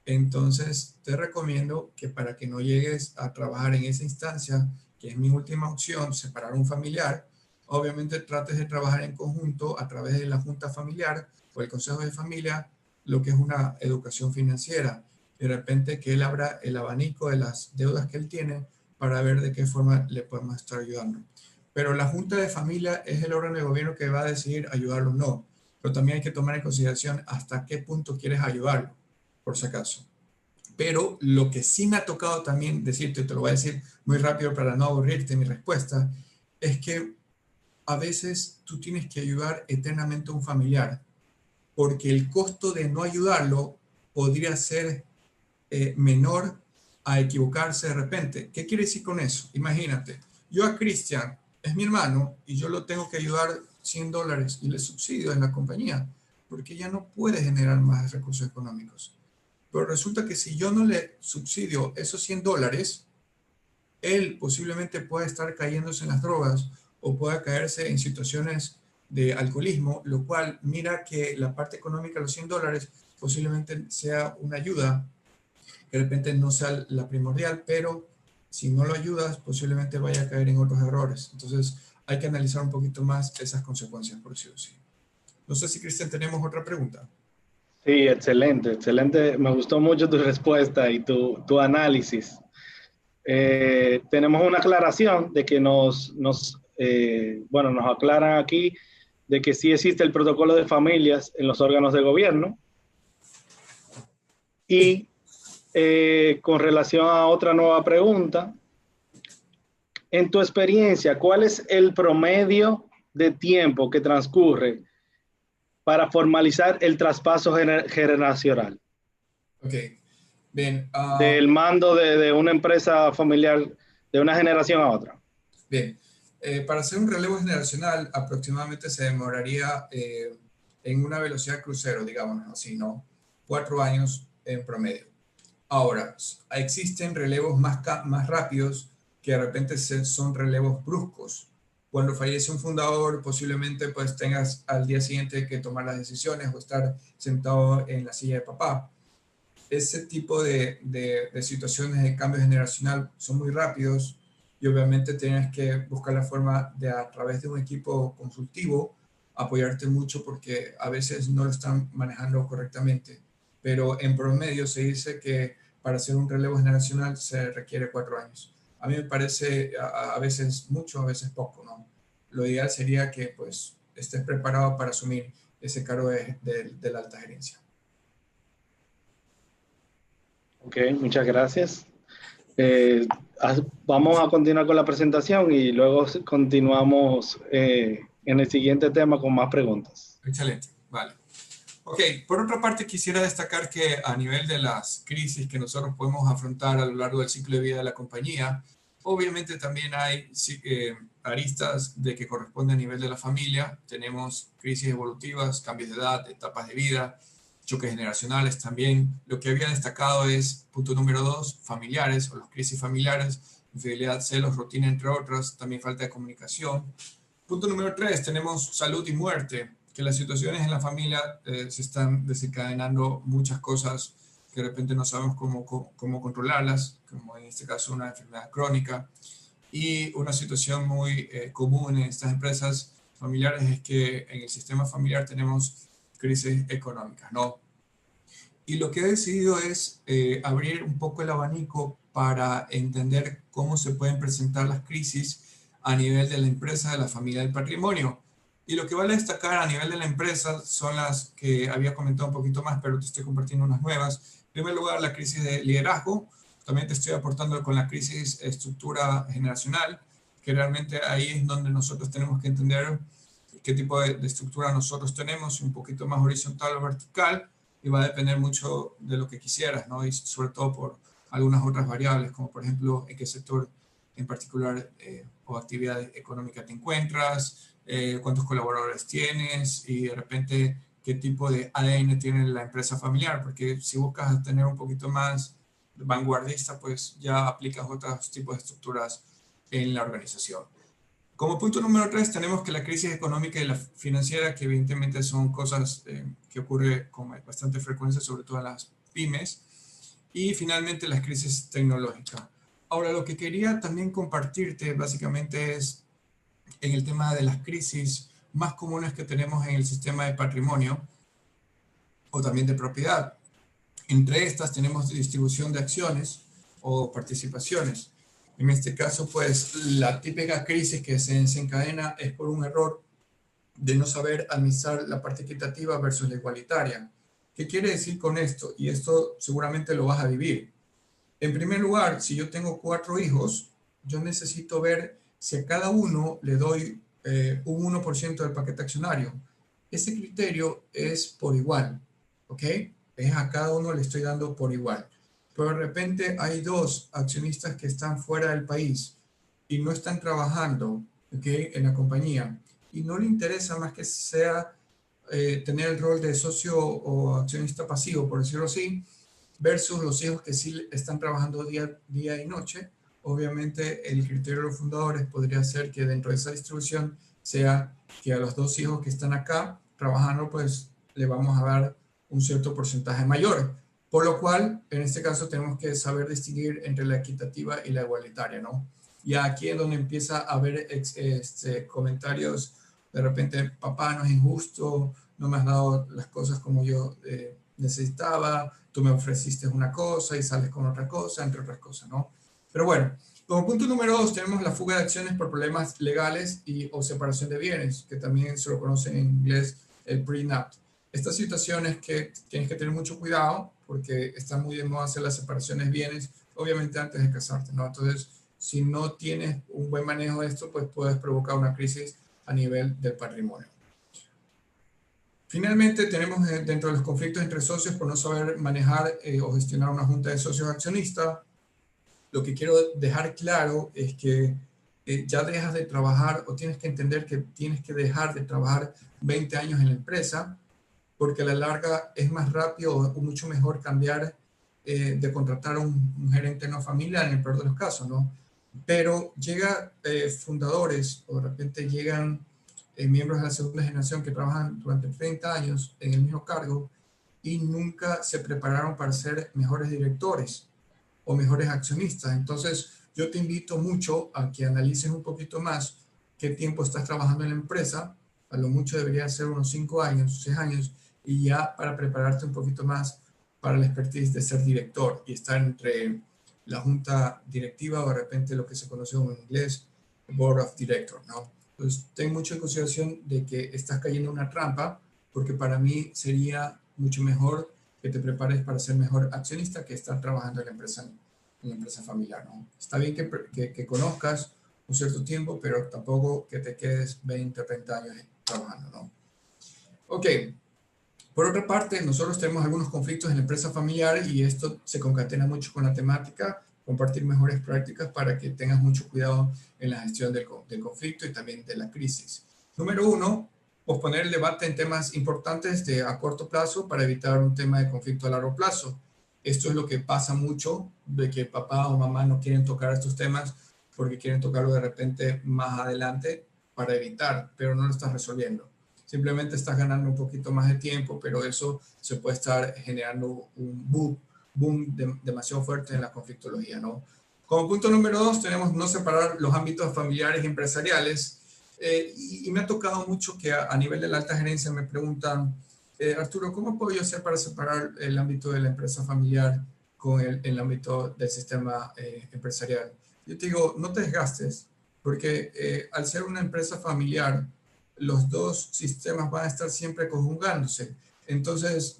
Entonces, te recomiendo que para que no llegues a trabajar en esa instancia, que es mi última opción, separar un familiar, obviamente trates de trabajar en conjunto a través de la junta familiar o el consejo de familia, lo que es una educación financiera. De repente que él abra el abanico de las deudas que él tiene para ver de qué forma le podemos estar ayudando. Pero la junta de familia es el órgano de gobierno que va a decidir ayudarlo o no. Pero también hay que tomar en consideración hasta qué punto quieres ayudarlo, por si acaso. Pero lo que sí me ha tocado también decirte, te lo voy a decir muy rápido para no aburrirte mi respuesta, es que a veces tú tienes que ayudar eternamente a un familiar, porque el costo de no ayudarlo podría ser menor a equivocarse de repente. ¿Qué quiere decir con eso? Imagínate, yo a Cristian es mi hermano y yo lo tengo que ayudar $100 y le subsidio en la compañía, porque ya no puede generar más recursos económicos. Pero resulta que si yo no le subsidio esos $100, él posiblemente pueda estar cayéndose en las drogas o pueda caerse en situaciones de alcoholismo, lo cual mira que la parte económica, los $100, posiblemente sea una ayuda, que de repente no sea la primordial, pero si no lo ayudas, posiblemente vaya a caer en otros errores. Entonces hay que analizar un poquito más esas consecuencias, por decirlo así. No sé si, Cristian, tenemos otra pregunta. Sí, excelente, excelente. Me gustó mucho tu respuesta y tu análisis. Tenemos una aclaración de que nos aclaran aquí de que sí existe el protocolo de familias en los órganos de gobierno. Y con relación a otra nueva pregunta, en tu experiencia, ¿cuál es el promedio de tiempo que transcurre para formalizar el traspaso generacional? Ok, bien. Del mando de una empresa familiar de una generación a otra. Bien, para hacer un relevo generacional aproximadamente se demoraría en una velocidad crucero, digamos así, ¿no? 4 años en promedio. Ahora, existen relevos más rápidos que de repente son relevos bruscos. Cuando fallece un fundador, posiblemente pues tengas al día siguiente que tomar las decisiones o estar sentado en la silla de papá. Ese tipo de situaciones de cambio generacional son muy rápidos y obviamente tienes que buscar la forma de a través de un equipo consultivo apoyarte mucho porque a veces no lo están manejando correctamente. Pero en promedio se dice que para hacer un relevo generacional se requiere 4 años. A mí me parece a veces mucho, a veces poco, ¿no? Lo ideal sería que pues estés preparado para asumir ese cargo de la alta gerencia. Ok, muchas gracias. Vamos a continuar con la presentación y luego continuamos en el siguiente tema con más preguntas. Excelente, vale. Ok, por otra parte quisiera destacar que a nivel de las crisis que nosotros podemos afrontar a lo largo del ciclo de vida de la compañía, obviamente también hay aristas de que corresponden a nivel de la familia. Tenemos crisis evolutivas, cambios de edad, etapas de vida, choques generacionales también. Lo que había destacado es, punto número 2, familiares o las crisis familiares, infidelidad, celos, rutina, entre otras, también falta de comunicación. Punto número 3, tenemos salud y muerte, que las situaciones en la familia se están desencadenando muchas cosas que de repente no sabemos cómo controlarlas, como en este caso una enfermedad crónica. Y una situación muy común en estas empresas familiares es que en el sistema familiar tenemos crisis económicas, ¿no? Y lo que he decidido es abrir un poco el abanico para entender cómo se pueden presentar las crisis a nivel de la empresa, de la familia, del patrimonio. Y lo que vale destacar a nivel de la empresa son las que había comentado un poquito más, pero te estoy compartiendo unas nuevas. En primer lugar, la crisis de liderazgo. También te estoy aportando con la crisis estructura generacional, que realmente ahí es donde nosotros tenemos que entender qué tipo de estructura nosotros tenemos, un poquito más horizontal o vertical, y va a depender mucho de lo que quisieras, ¿no? Y sobre todo por algunas otras variables, como por ejemplo en qué sector en particular o actividad económica te encuentras, cuántos colaboradores tienes y de repente qué tipo de ADN tiene la empresa familiar, porque si buscas tener un poquito más vanguardista, pues ya aplicas otros tipos de estructuras en la organización. Como punto número 3 tenemos que la crisis económica y la financiera, que evidentemente son cosas que ocurren con bastante frecuencia, sobre todo en las pymes. Y finalmente la crisis tecnológica. Ahora, lo que quería también compartirte básicamente es en el tema de las crisis más comunes que tenemos en el sistema de patrimonio o también de propiedad. Entre estas tenemos distribución de acciones o participaciones. En este caso, pues la típica crisis que se desencadena es por un error de no saber administrar la parte equitativa versus la igualitaria. ¿Qué quiere decir con esto? Y esto seguramente lo vas a vivir. En primer lugar, si yo tengo 4 hijos, yo necesito ver si a cada uno le doy un 1% del paquete accionario. Ese criterio es por igual, ¿ok? Es a cada uno le estoy dando por igual. Pero de repente hay 2 accionistas que están fuera del país y no están trabajando, ¿ok? En la compañía y no le interesa más que sea tener el rol de socio o accionista pasivo, por decirlo así, versus los hijos que sí están trabajando día y noche. Obviamente el criterio de los fundadores podría ser que dentro de esa distribución sea que a los 2 hijos que están acá trabajando, pues le vamos a dar un cierto porcentaje mayor. Por lo cual, en este caso tenemos que saber distinguir entre la equitativa y la igualitaria, ¿no? Y aquí es donde empieza a haber comentarios, de repente, papá, no es injusto, no me has dado las cosas como yo necesitaba, tú me ofreciste una cosa y sales con otra cosa, entre otras cosas, ¿no? Pero bueno, como punto número 2 tenemos la fuga de acciones por problemas legales o separación de bienes, que también se lo conoce en inglés el prenup. Estas situaciones que tienes que tener mucho cuidado porque está muy de moda hacer las separaciones de bienes, obviamente antes de casarte, ¿no? Entonces, si no tienes un buen manejo de esto, pues puedes provocar una crisis a nivel del patrimonio. Finalmente, tenemos dentro de los conflictos entre socios por no saber manejar o gestionar una junta de socios accionistas. Lo que quiero dejar claro es que ya dejas de trabajar o tienes que entender que tienes que dejar de trabajar 20 años en la empresa porque a la larga es más rápido o mucho mejor cambiar de contratar a un gerente no familiar en el peor de los casos, ¿no? Pero llega fundadores o de repente llegan miembros de la segunda generación que trabajan durante 30 años en el mismo cargo y nunca se prepararon para ser mejores directores o mejores accionistas. Entonces, yo te invito mucho a que analices un poquito más qué tiempo estás trabajando en la empresa. A lo mucho debería ser unos 5 años, 6 años, y ya para prepararte un poquito más para la expertise de ser director y estar entre la junta directiva o de repente lo que se conoce como en inglés, Board of Directors, ¿no? Entonces, ten mucho en consideración de que estás cayendo en una trampa, porque para mí sería mucho mejor que te prepares para ser mejor accionista que estar trabajando en la empresa familiar, ¿no? Está bien que conozcas un cierto tiempo, pero tampoco que te quedes 20 o 30 años trabajando, ¿no? Ok. Por otra parte, nosotros tenemos algunos conflictos en la empresa familiar y esto se concatena mucho con la temática, compartir mejores prácticas para que tengas mucho cuidado en la gestión del conflicto y también de la crisis. Número 1, posponer el debate en temas importantes a corto plazo para evitar un tema de conflicto a largo plazo. Esto es lo que pasa mucho, de que papá o mamá no quieren tocar estos temas porque quieren tocarlo de repente más adelante para evitar, pero no lo estás resolviendo. Simplemente estás ganando un poquito más de tiempo, pero eso se puede estar generando un boom demasiado fuerte en la conflictología, ¿no? Como punto número 2 tenemos no separar los ámbitos familiares y empresariales. Y me ha tocado mucho que a nivel de la alta gerencia me preguntan, Arturo, ¿cómo puedo yo hacer para separar el ámbito de la empresa familiar con el ámbito del sistema empresarial? Yo te digo, no te desgastes, porque al ser una empresa familiar, los dos sistemas van a estar siempre conjugándose. Entonces,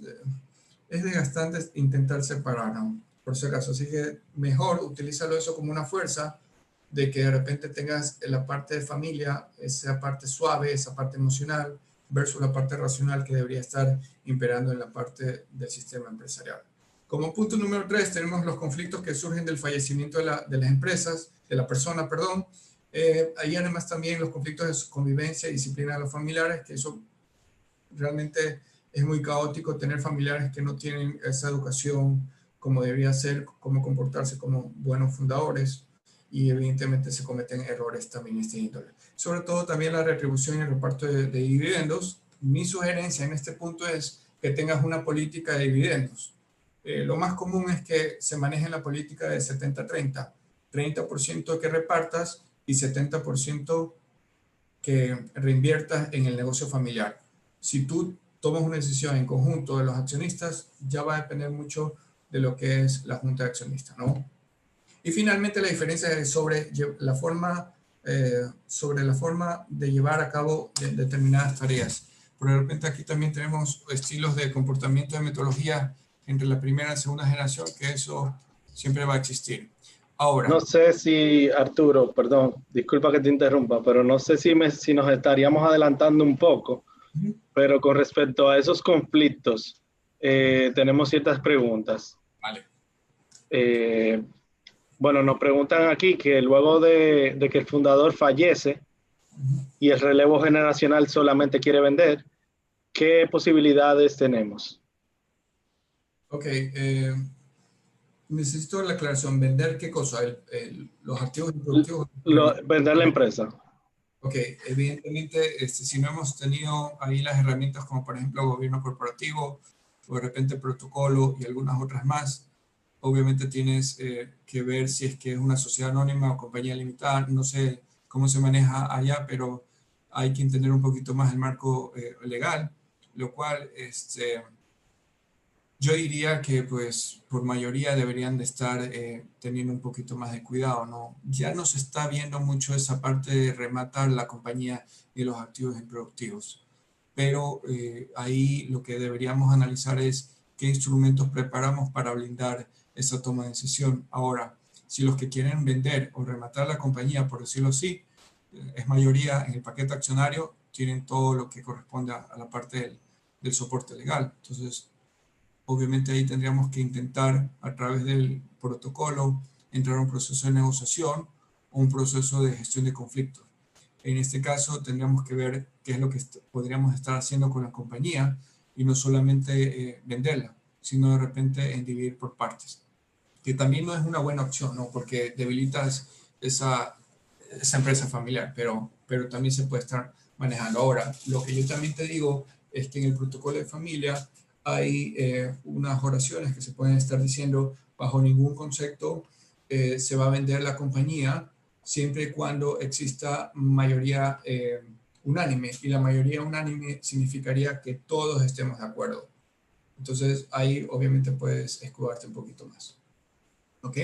es desgastante intentar separar, ¿no? Por si acaso. Así que mejor utilízalo eso como una fuerza de que de repente tengas la parte de familia, esa parte suave, esa parte emocional, versus la parte racional que debería estar imperando en la parte del sistema empresarial. Como punto número 3, tenemos los conflictos que surgen del fallecimiento de las empresas, de la persona, perdón. Ahí además también los conflictos de convivencia y disciplina de los familiares, que eso realmente es muy caótico, tener familiares que no tienen esa educación como debería ser, cómo comportarse como buenos fundadores, y evidentemente se cometen errores también en este índole. Sobre todo también la retribución y el reparto de dividendos. Mi sugerencia en este punto es que tengas una política de dividendos. Lo más común es que se maneje la política de 70-30, 30% que repartas y 70% que reinviertas en el negocio familiar. Si tú tomas una decisión en conjunto de los accionistas, ya va a depender mucho de lo que es la junta de accionistas, ¿no? Y finalmente la diferencia es sobre la forma de llevar a cabo determinadas tareas. Por de repente aquí también tenemos estilos de comportamiento de metodología entre la primera y segunda generación, que eso siempre va a existir. Ahora. No sé si, Arturo, perdón, disculpa que te interrumpa, pero no sé si nos estaríamos adelantando un poco, pero con respecto a esos conflictos, tenemos ciertas preguntas. Vale. Bueno, nos preguntan aquí que luego de que el fundador fallece y el relevo generacional solamente quiere vender, ¿qué posibilidades tenemos? Ok, necesito la aclaración. ¿Vender qué cosa? ¿Los activos improductivos? Vender la empresa. Ok, evidentemente, si no hemos tenido ahí las herramientas como por ejemplo gobierno corporativo o de repente protocolo y algunas otras más, obviamente tienes que ver si es que es una sociedad anónima o compañía limitada. No sé cómo se maneja allá, pero hay que entender un poquito más el marco legal, lo cual yo diría que pues por mayoría deberían de estar teniendo un poquito más de cuidado, ¿no? Ya no se está viendo mucho esa parte de rematar la compañía y los activos improductivos, pero ahí lo que deberíamos analizar es qué instrumentos preparamos para blindar esa toma de decisión. Ahora, si los que quieren vender o rematar la compañía, por decirlo así, es mayoría en el paquete accionario, tienen todo lo que corresponde a la parte del soporte legal. Entonces, obviamente ahí tendríamos que intentar a través del protocolo entrar a un proceso de negociación o un proceso de gestión de conflictos. En este caso tendríamos que ver qué es lo que podríamos estar haciendo con la compañía y no solamente venderla, sino de repente en dividir por partes, que también no es una buena opción, ¿no? Porque debilitas esa empresa familiar, pero también se puede estar manejando. Ahora, lo que yo también te digo es que en el protocolo de familia hay unas oraciones que se pueden estar diciendo: bajo ningún concepto se va a vender la compañía siempre y cuando exista mayoría unánime, y la mayoría unánime significaría que todos estemos de acuerdo. Entonces ahí obviamente puedes escudarte un poquito más. ¿Ok?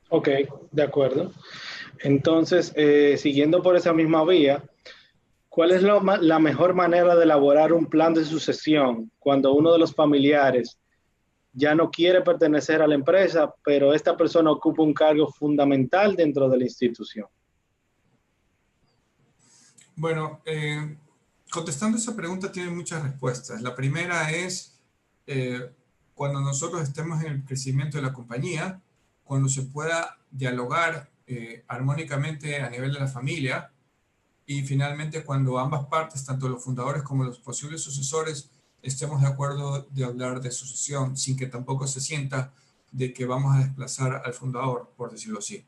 Ok, de acuerdo. Entonces, siguiendo por esa misma vía, ¿cuál es la mejor manera de elaborar un plan de sucesión cuando uno de los familiares ya no quiere pertenecer a la empresa, pero esta persona ocupa un cargo fundamental dentro de la institución? Bueno, contestando esa pregunta tiene muchas respuestas. La primera es cuando nosotros estemos en el crecimiento de la compañía, cuando se pueda dialogar armónicamente a nivel de la familia, y finalmente cuando ambas partes, tanto los fundadores como los posibles sucesores, estemos de acuerdo de hablar de sucesión, sin que tampoco se sienta de que vamos a desplazar al fundador, por decirlo así.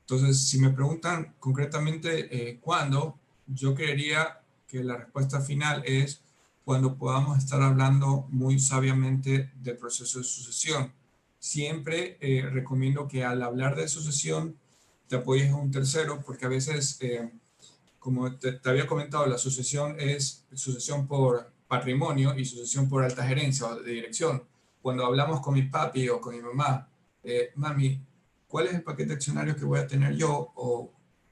Entonces, si me preguntan concretamente cuándo, yo creería que la respuesta final es cuando podamos estar hablando muy sabiamente del proceso de sucesión. siempre recomiendo que al hablar de sucesión te apoyes en un tercero, porque a veces, como te había comentado, la sucesión es sucesión por patrimonio y sucesión por alta gerencia o de dirección. Cuando hablamos con mi papi o con mi mamá, mami, ¿cuál es el paquete accionario que voy a tener yo? O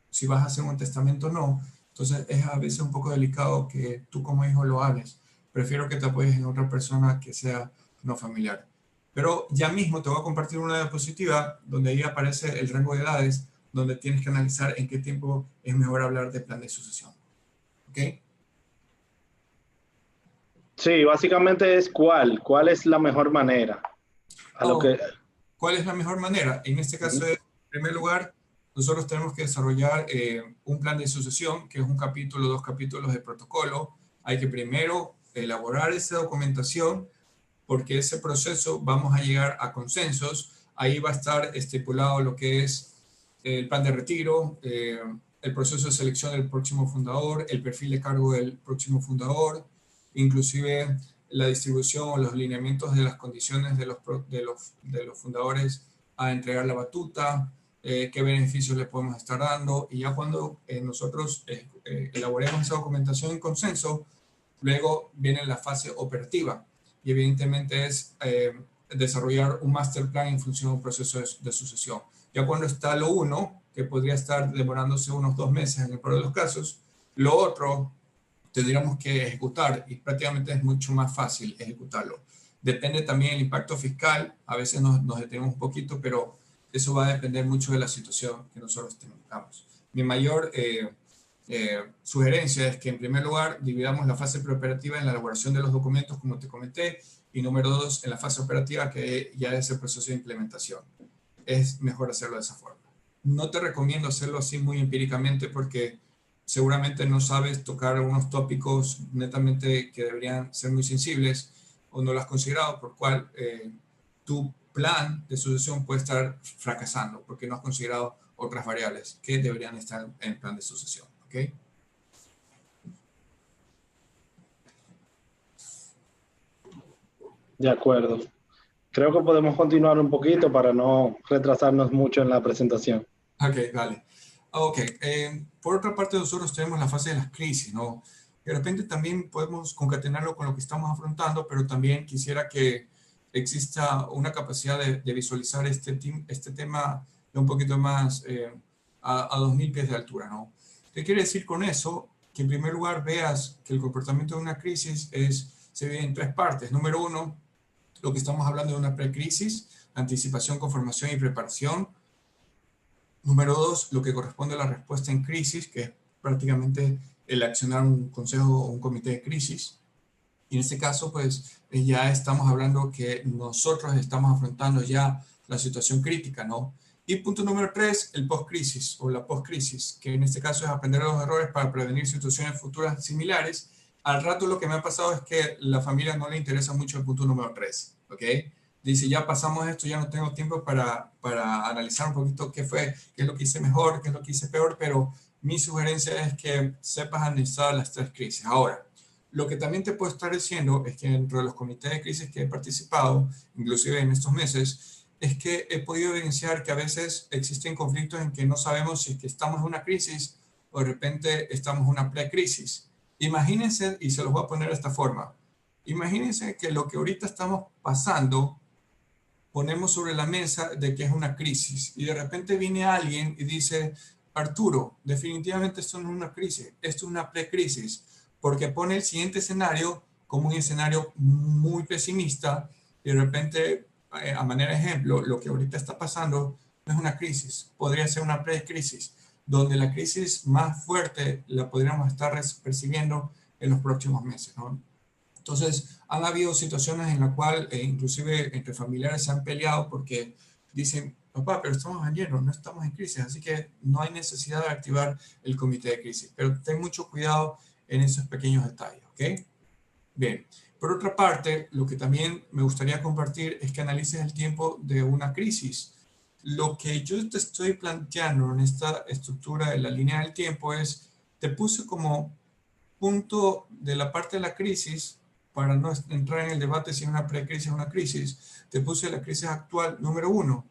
si vas a hacer un testamento o no. Entonces es a veces un poco delicado que tú como hijo lo hables. Prefiero que te apoyes en otra persona que sea no familiar. Pero ya mismo te voy a compartir una diapositiva donde ahí aparece el rango de edades, donde tienes que analizar en qué tiempo es mejor hablar de plan de sucesión. ¿Ok? Sí, básicamente es cuál es la mejor manera. A lo Oh, que, ¿cuál es la mejor manera? En este caso, Ujú. en primer lugar, nosotros tenemos que desarrollar un plan de sucesión, que es un capítulo, dos capítulos de protocolo. Hay que primero elaborar esa documentación, porque ese proceso vamos a llegar a consensos. Ahí va a estar estipulado lo que es el plan de retiro, el proceso de selección del próximo fundador, el perfil de cargo del próximo fundador, inclusive la distribución o los lineamientos de las condiciones de los fundadores a entregar la batuta, qué beneficios le podemos estar dando, y ya cuando nosotros elaboremos esa documentación en consenso, luego viene la fase operativa y evidentemente es desarrollar un master plan en función de un proceso de sucesión. Ya cuando está lo uno, que podría estar demorándose unos 2 meses en el peor de los casos, lo otro tendríamos que ejecutar y prácticamente es mucho más fácil ejecutarlo. Depende también del impacto fiscal, a veces nos detenemos un poquito, pero eso va a depender mucho de la situación que nosotros tengamos. Mi mayor sugerencia es que en primer lugar dividamos la fase preoperativa en la elaboración de los documentos, como te comenté, y número dos, en la fase operativa, que ya es el proceso de implementación. Es mejor hacerlo de esa forma. No te recomiendo hacerlo así muy empíricamente porque seguramente no sabes tocar unos tópicos netamente que deberían ser muy sensibles o no lo has considerado, por cual tu plan de sucesión puede estar fracasando porque no has considerado otras variables que deberían estar en el plan de sucesión. ¿Ok? de acuerdo. Creo que podemos continuar un poquito para no retrasarnos mucho en la presentación. Ok, vale. Ok, por otra parte nosotros tenemos la fase de las crisis, ¿no? De repente también podemos concatenarlo con lo que estamos afrontando, pero también quisiera que exista una capacidad de visualizar este tema de un poquito más a 2000 pies de altura, ¿no? ¿Qué quiere decir con eso? Que en primer lugar veas que el comportamiento de una crisis se divide en tres partes. Número uno, lo que estamos hablando de una precrisis, anticipación, conformación y preparación. Número dos, lo que corresponde a la respuesta en crisis, que es prácticamente el accionar un consejo o un comité de crisis. Y en este caso, pues ya estamos hablando que nosotros estamos afrontando ya la situación crítica, ¿no? Y punto número tres, el post-crisis o la post-crisis, que en este caso es aprender de los errores para prevenir situaciones futuras similares. Al rato lo que me ha pasado es que la familia no le interesa mucho el punto número tres, ¿ok? Dice, ya pasamos esto, ya no tengo tiempo para analizar un poquito qué fue, qué es lo que hice mejor, qué es lo que hice peor, pero mi sugerencia es que sepas analizar las tres crisis. Ahora, lo que también te puedo estar diciendo es que dentro de los comités de crisis que he participado, inclusive en estos meses, es que he podido evidenciar que a veces existen conflictos en que no sabemos si es que estamos en una crisis o de repente estamos en una pre-crisis. Imagínense, y se los voy a poner de esta forma, imagínense que lo que ahorita estamos pasando ponemos sobre la mesa de que es una crisis y de repente viene alguien y dice, Arturo, definitivamente esto no es una crisis, esto es una precrisis, porque pone el siguiente escenario como un escenario muy pesimista y de repente, a manera de ejemplo, lo que ahorita está pasando no es una crisis, podría ser una precrisis, donde la crisis más fuerte la podríamos estar percibiendo en los próximos meses, ¿no? Entonces, han habido situaciones en las cuales inclusive entre familiares se han peleado porque dicen, papá, pero estamos en lleno, no estamos en crisis, así que no hay necesidad de activar el comité de crisis. Pero ten mucho cuidado en esos pequeños detalles, ¿ok? Bien. Por otra parte, lo que también me gustaría compartir es que analices el tiempo de una crisis. Lo que yo te estoy planteando en esta estructura de la línea del tiempo es, te puse como punto de la parte de la crisis para no entrar en el debate si es una precrisis o una crisis, te puse la crisis actual número 1.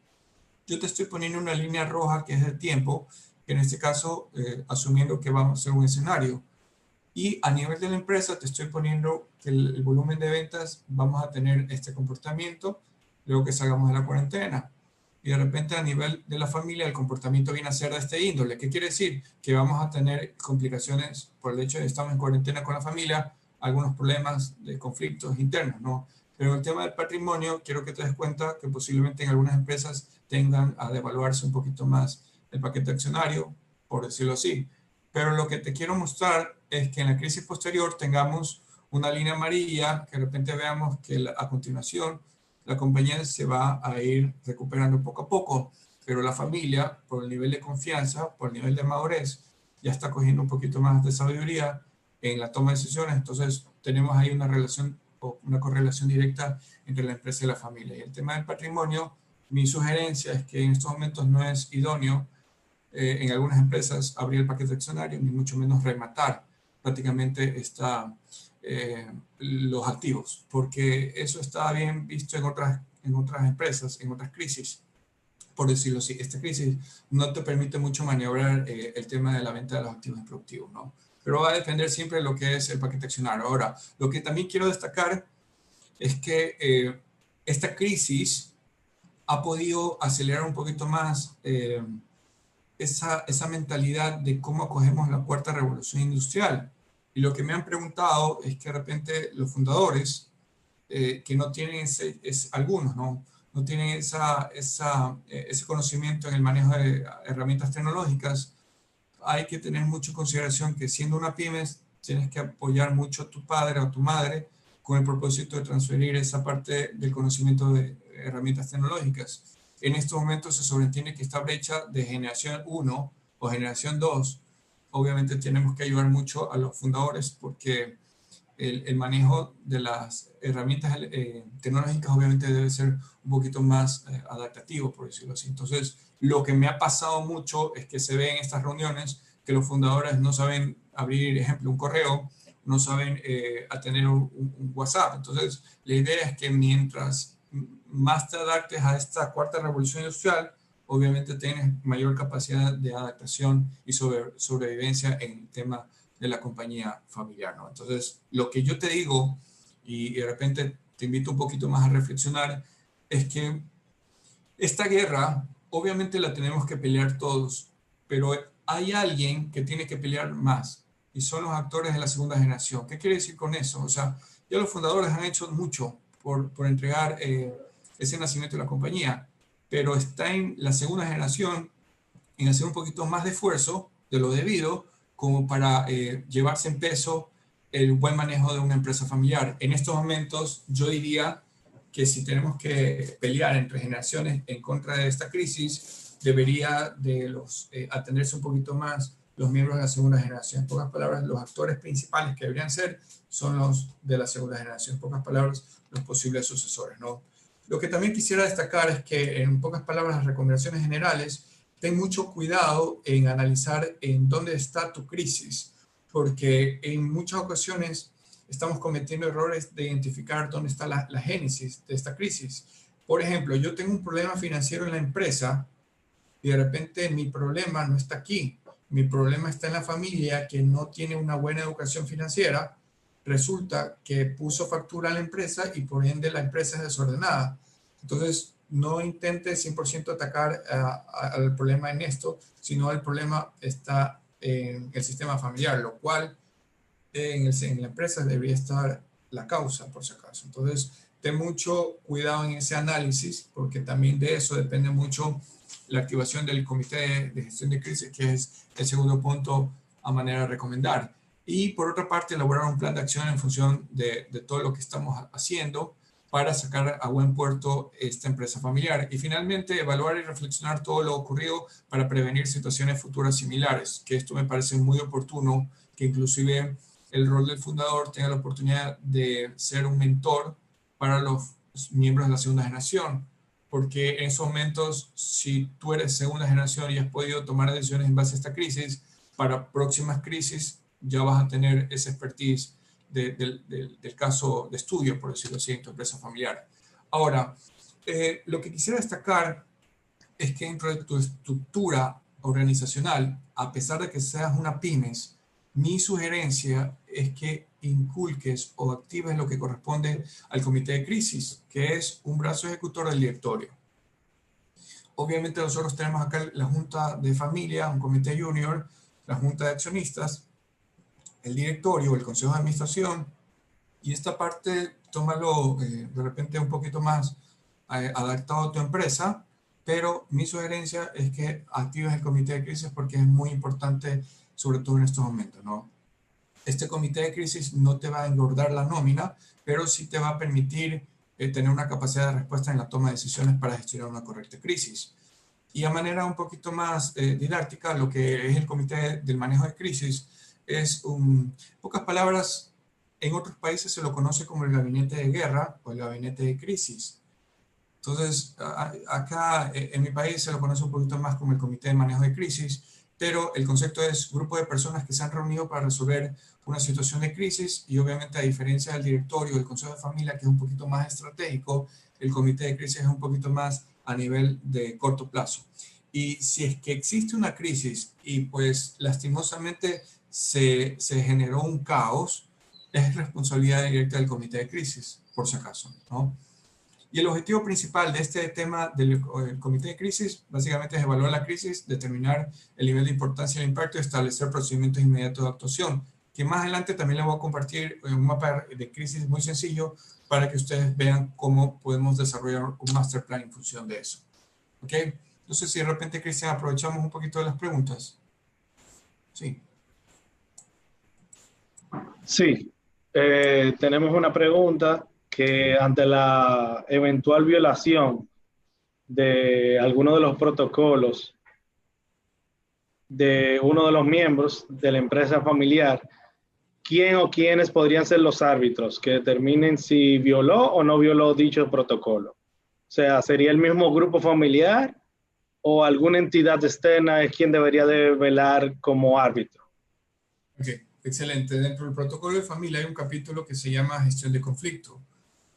Yo te estoy poniendo una línea roja que es el tiempo, que en este caso, asumiendo que vamos a hacer un escenario. Y a nivel de la empresa te estoy poniendo que el volumen de ventas vamos a tener este comportamiento luego que salgamos de la cuarentena. Y de repente a nivel de la familia el comportamiento viene a ser de este índole. ¿Qué quiere decir? Que vamos a tener complicaciones por el hecho de que estamos en cuarentena con la familia, algunos problemas de conflictos internos, ¿no? Pero en el tema del patrimonio, quiero que te des cuenta que posiblemente en algunas empresas tengan a devaluarse un poquito más el paquete accionario, por decirlo así. Pero lo que te quiero mostrar es que en la crisis posterior tengamos una línea amarilla, que de repente veamos que a continuación la compañía se va a ir recuperando poco a poco, pero la familia, por el nivel de confianza, por el nivel de madurez, ya está cogiendo un poquito más de sabiduría en la toma de decisiones. Entonces tenemos ahí una relación o una correlación directa entre la empresa y la familia. Y el tema del patrimonio, mi sugerencia es que en estos momentos no es idóneo en algunas empresas abrir el paquete accionario, ni mucho menos rematar prácticamente los activos, porque eso está bien visto en otras empresas, en otras crisis, por decirlo así. Esta crisis no te permite mucho maniobrar el tema de la venta de los activos improductivos, ¿no? Pero va a depender siempre de lo que es el paquete accionario. Ahora, lo que también quiero destacar es que esta crisis ha podido acelerar un poquito más esa mentalidad de cómo acogemos la cuarta revolución industrial. Y lo que me han preguntado es que de repente los fundadores, que no tienen algunos, no tienen ese conocimiento en el manejo de herramientas tecnológicas, hay que tener mucho en consideración que siendo una pyme tienes que apoyar mucho a tu padre o a tu madre con el propósito de transferir esa parte del conocimiento de herramientas tecnológicas. En estos momentos se sobreentiende que esta brecha de generación 1 o generación 2, obviamente tenemos que ayudar mucho a los fundadores porque el manejo de las herramientas tecnológicas obviamente debe ser un poquito más adaptativo, por decirlo así. Entonces, lo que me ha pasado mucho es que se ve en estas reuniones que los fundadores no saben abrir, ejemplo, un correo, no saben atender un WhatsApp. Entonces, la idea es que mientras más te adaptes a esta cuarta revolución industrial, obviamente tienes mayor capacidad de adaptación y sobrevivencia en el tema de la compañía familiar, ¿no? Entonces, lo que yo te digo, y de repente te invito un poquito más a reflexionar, es que esta guerra, obviamente la tenemos que pelear todos, pero hay alguien que tiene que pelear más, y son los actores de la segunda generación. ¿Qué quiere decir con eso? O sea, ya los fundadores han hecho mucho por entregar ese nacimiento de la compañía, pero está en la segunda generación en hacer un poquito más de esfuerzo de lo debido como para llevarse en peso el buen manejo de una empresa familiar. En estos momentos yo diría que si tenemos que pelear entre generaciones en contra de esta crisis, debería atenderse un poquito más los miembros de la segunda generación. En pocas palabras, los actores principales que deberían ser son los de la segunda generación. En pocas palabras, los posibles sucesores, ¿no? Lo que también quisiera destacar es que, en pocas palabras, las recomendaciones generales, ten mucho cuidado en analizar en dónde está tu crisis, porque en muchas ocasiones estamos cometiendo errores de identificar dónde está la génesis de esta crisis. Por ejemplo, yo tengo un problema financiero en la empresa y de repente mi problema no está aquí. Mi problema está en la familia que no tiene una buena educación financiera. Resulta que puso factura a la empresa y por ende la empresa es desordenada. Entonces, no intente 100% atacar al problema en esto, sino el problema está en el sistema familiar, lo cual en la empresa debería estar la causa, por si acaso. Entonces, ten mucho cuidado en ese análisis, porque también de eso depende mucho la activación del Comité de Gestión de Crisis, que es el segundo punto a manera de recomendar. Y por otra parte, elaborar un plan de acción en función de todo lo que estamos haciendo para sacar a buen puerto esta empresa familiar. Y finalmente, evaluar y reflexionar todo lo ocurrido para prevenir situaciones futuras similares, que esto me parece muy oportuno, que inclusive el rol del fundador tenga la oportunidad de ser un mentor para los miembros de la segunda generación, porque en esos momentos, si tú eres segunda generación y has podido tomar decisiones en base a esta crisis, para próximas crisis ya vas a tener esa expertise del caso de estudio, por decirlo así, en tu empresa familiar. Ahora, lo que quisiera destacar es que dentro de tu estructura organizacional, a pesar de que seas una pymes, mi sugerencia es que inculques o actives lo que corresponde al comité de crisis, que es un brazo ejecutor del directorio. Obviamente nosotros tenemos acá la junta de familia, un comité junior, la junta de accionistas, el directorio, el consejo de administración, y esta parte tómalo de repente un poquito más adaptado a tu empresa, pero mi sugerencia es que actives el comité de crisis porque es muy importante, sobre todo en estos momentos, ¿no? Este comité de crisis no te va a engordar la nómina, pero sí te va a permitir tener una capacidad de respuesta en la toma de decisiones para gestionar una correcta crisis. Y a manera un poquito más didáctica, lo que es el comité del manejo de crisis es, en pocas palabras, en otros países se lo conoce como el gabinete de guerra o el gabinete de crisis. Entonces, acá en mi país se lo conoce un poquito más como el comité de manejo de crisis, pero el concepto es grupo de personas que se han reunido para resolver una situación de crisis y obviamente a diferencia del directorio, del consejo de familia, que es un poquito más estratégico, el comité de crisis es un poquito más a nivel de corto plazo. Y si es que existe una crisis y pues lastimosamente se generó un caos, es responsabilidad directa del comité de crisis, por si acaso, ¿no? Y el objetivo principal de este tema del comité de crisis básicamente es evaluar la crisis, determinar el nivel de importancia y el impacto y establecer procedimientos inmediatos de actuación, que más adelante también les voy a compartir un mapa de crisis muy sencillo para que ustedes vean cómo podemos desarrollar un master plan en función de eso. ¿Ok? No sé si de repente, Cristian, aprovechamos un poquito de las preguntas. Sí. Sí, tenemos una pregunta que ante la eventual violación de alguno de los protocolos de uno de los miembros de la empresa familiar, ¿quién o quiénes podrían ser los árbitros que determinen si violó o no violó dicho protocolo? O sea, ¿sería el mismo grupo familiar o alguna entidad externa es quien debería de velar como árbitro? Ok, excelente. Dentro del protocolo de familia hay un capítulo que se llama gestión de conflicto.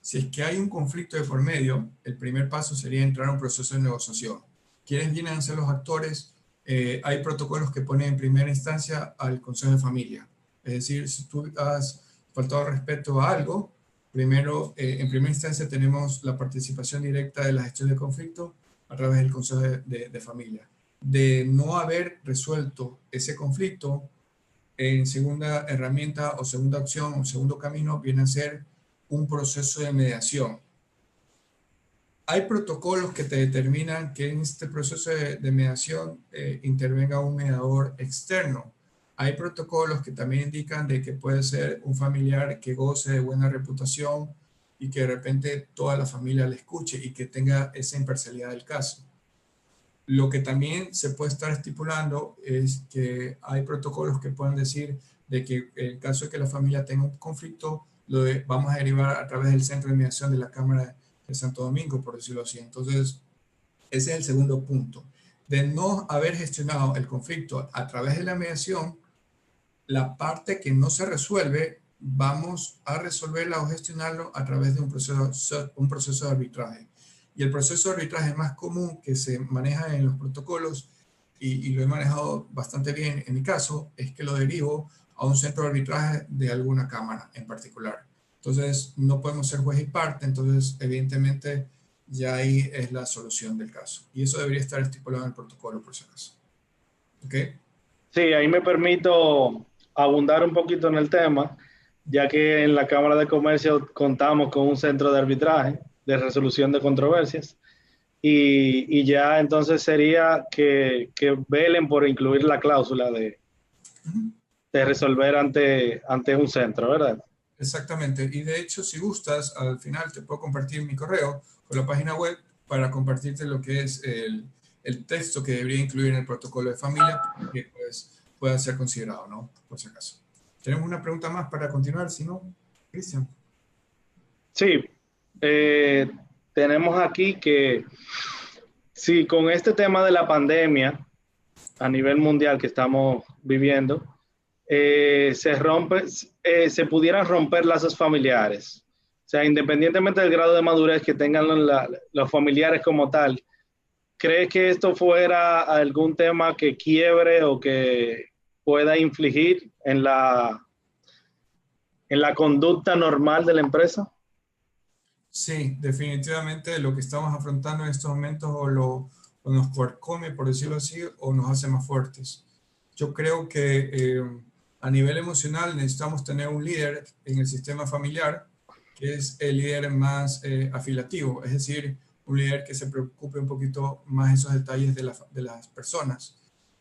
Si es que hay un conflicto de por medio, el primer paso sería entrar a un proceso de negociación. ¿Quiénes vienen a ser los actores? Hay protocolos que ponen en primera instancia al consejo de familia. Es decir, si tú has faltado respeto a algo, primero, en primera instancia tenemos la participación directa de la gestión de conflicto a través del consejo de familia. De no haber resuelto ese conflicto, en segunda herramienta o segunda opción o segundo camino viene a ser un proceso de mediación. Hay protocolos que te determinan que en este proceso de mediación intervenga un mediador externo. Hay protocolos que también indican de que puede ser un familiar que goce de buena reputación y que de repente toda la familia le escuche y que tenga esa imparcialidad del caso. Lo que también se puede estar estipulando es que hay protocolos que pueden decir de que en el caso de que la familia tenga un conflicto, vamos a derivar a través del centro de mediación de la Cámara de Santo Domingo, por decirlo así. Entonces, ese es el segundo punto. De no haber gestionado el conflicto a través de la mediación, la parte que no se resuelve, vamos a resolverla o gestionarlo a través de un proceso de arbitraje. Y el proceso de arbitraje más común que se maneja en los protocolos, y lo he manejado bastante bien en mi caso, es que lo derivo a un centro de arbitraje de alguna cámara en particular. Entonces, no podemos ser juez y parte, entonces, evidentemente, ya ahí es la solución del caso. Y eso debería estar estipulado en el protocolo, por si acaso. ¿Ok? Sí, ahí me permito abundar un poquito en el tema, ya que en la Cámara de Comercio contamos con un centro de arbitraje, de resolución de controversias, y ya entonces sería que velen por incluir la cláusula de resolver ante un centro, ¿verdad? Exactamente. Y de hecho, si gustas, al final te puedo compartir mi correo con la página web para compartirte lo que es el texto que debería incluir en el protocolo de familia que pues, pueda ser considerado, ¿no? Por si acaso. Tenemos una pregunta más para continuar, si no, Cristian. Sí, tenemos aquí que si con este tema de la pandemia a nivel mundial que estamos viviendo, se pudieran romper lazos familiares. O sea, independientemente del grado de madurez que tengan los familiares como tal, ¿cree que esto fuera algún tema que quiebre o que pueda infligir en la conducta normal de la empresa? Sí, definitivamente lo que estamos afrontando en estos momentos o nos carcome, por decirlo así, o nos hace más fuertes. Yo creo que a nivel emocional necesitamos tener un líder en el sistema familiar que es el líder más afiliativo, es decir, un líder que se preocupe un poquito más esos detalles de las personas.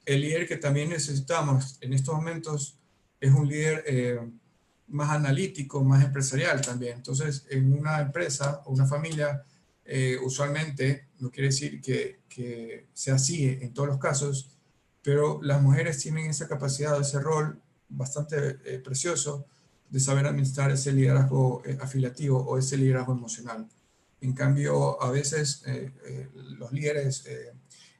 El líder que también necesitamos en estos momentos es un líder más analítico, más empresarial también. Entonces, en una empresa o una familia, usualmente, no quiere decir que sea así en todos los casos, pero las mujeres tienen esa capacidad, ese rol bastante precioso de saber administrar ese liderazgo afiliativo o ese liderazgo emocional. En cambio, a veces los líderes,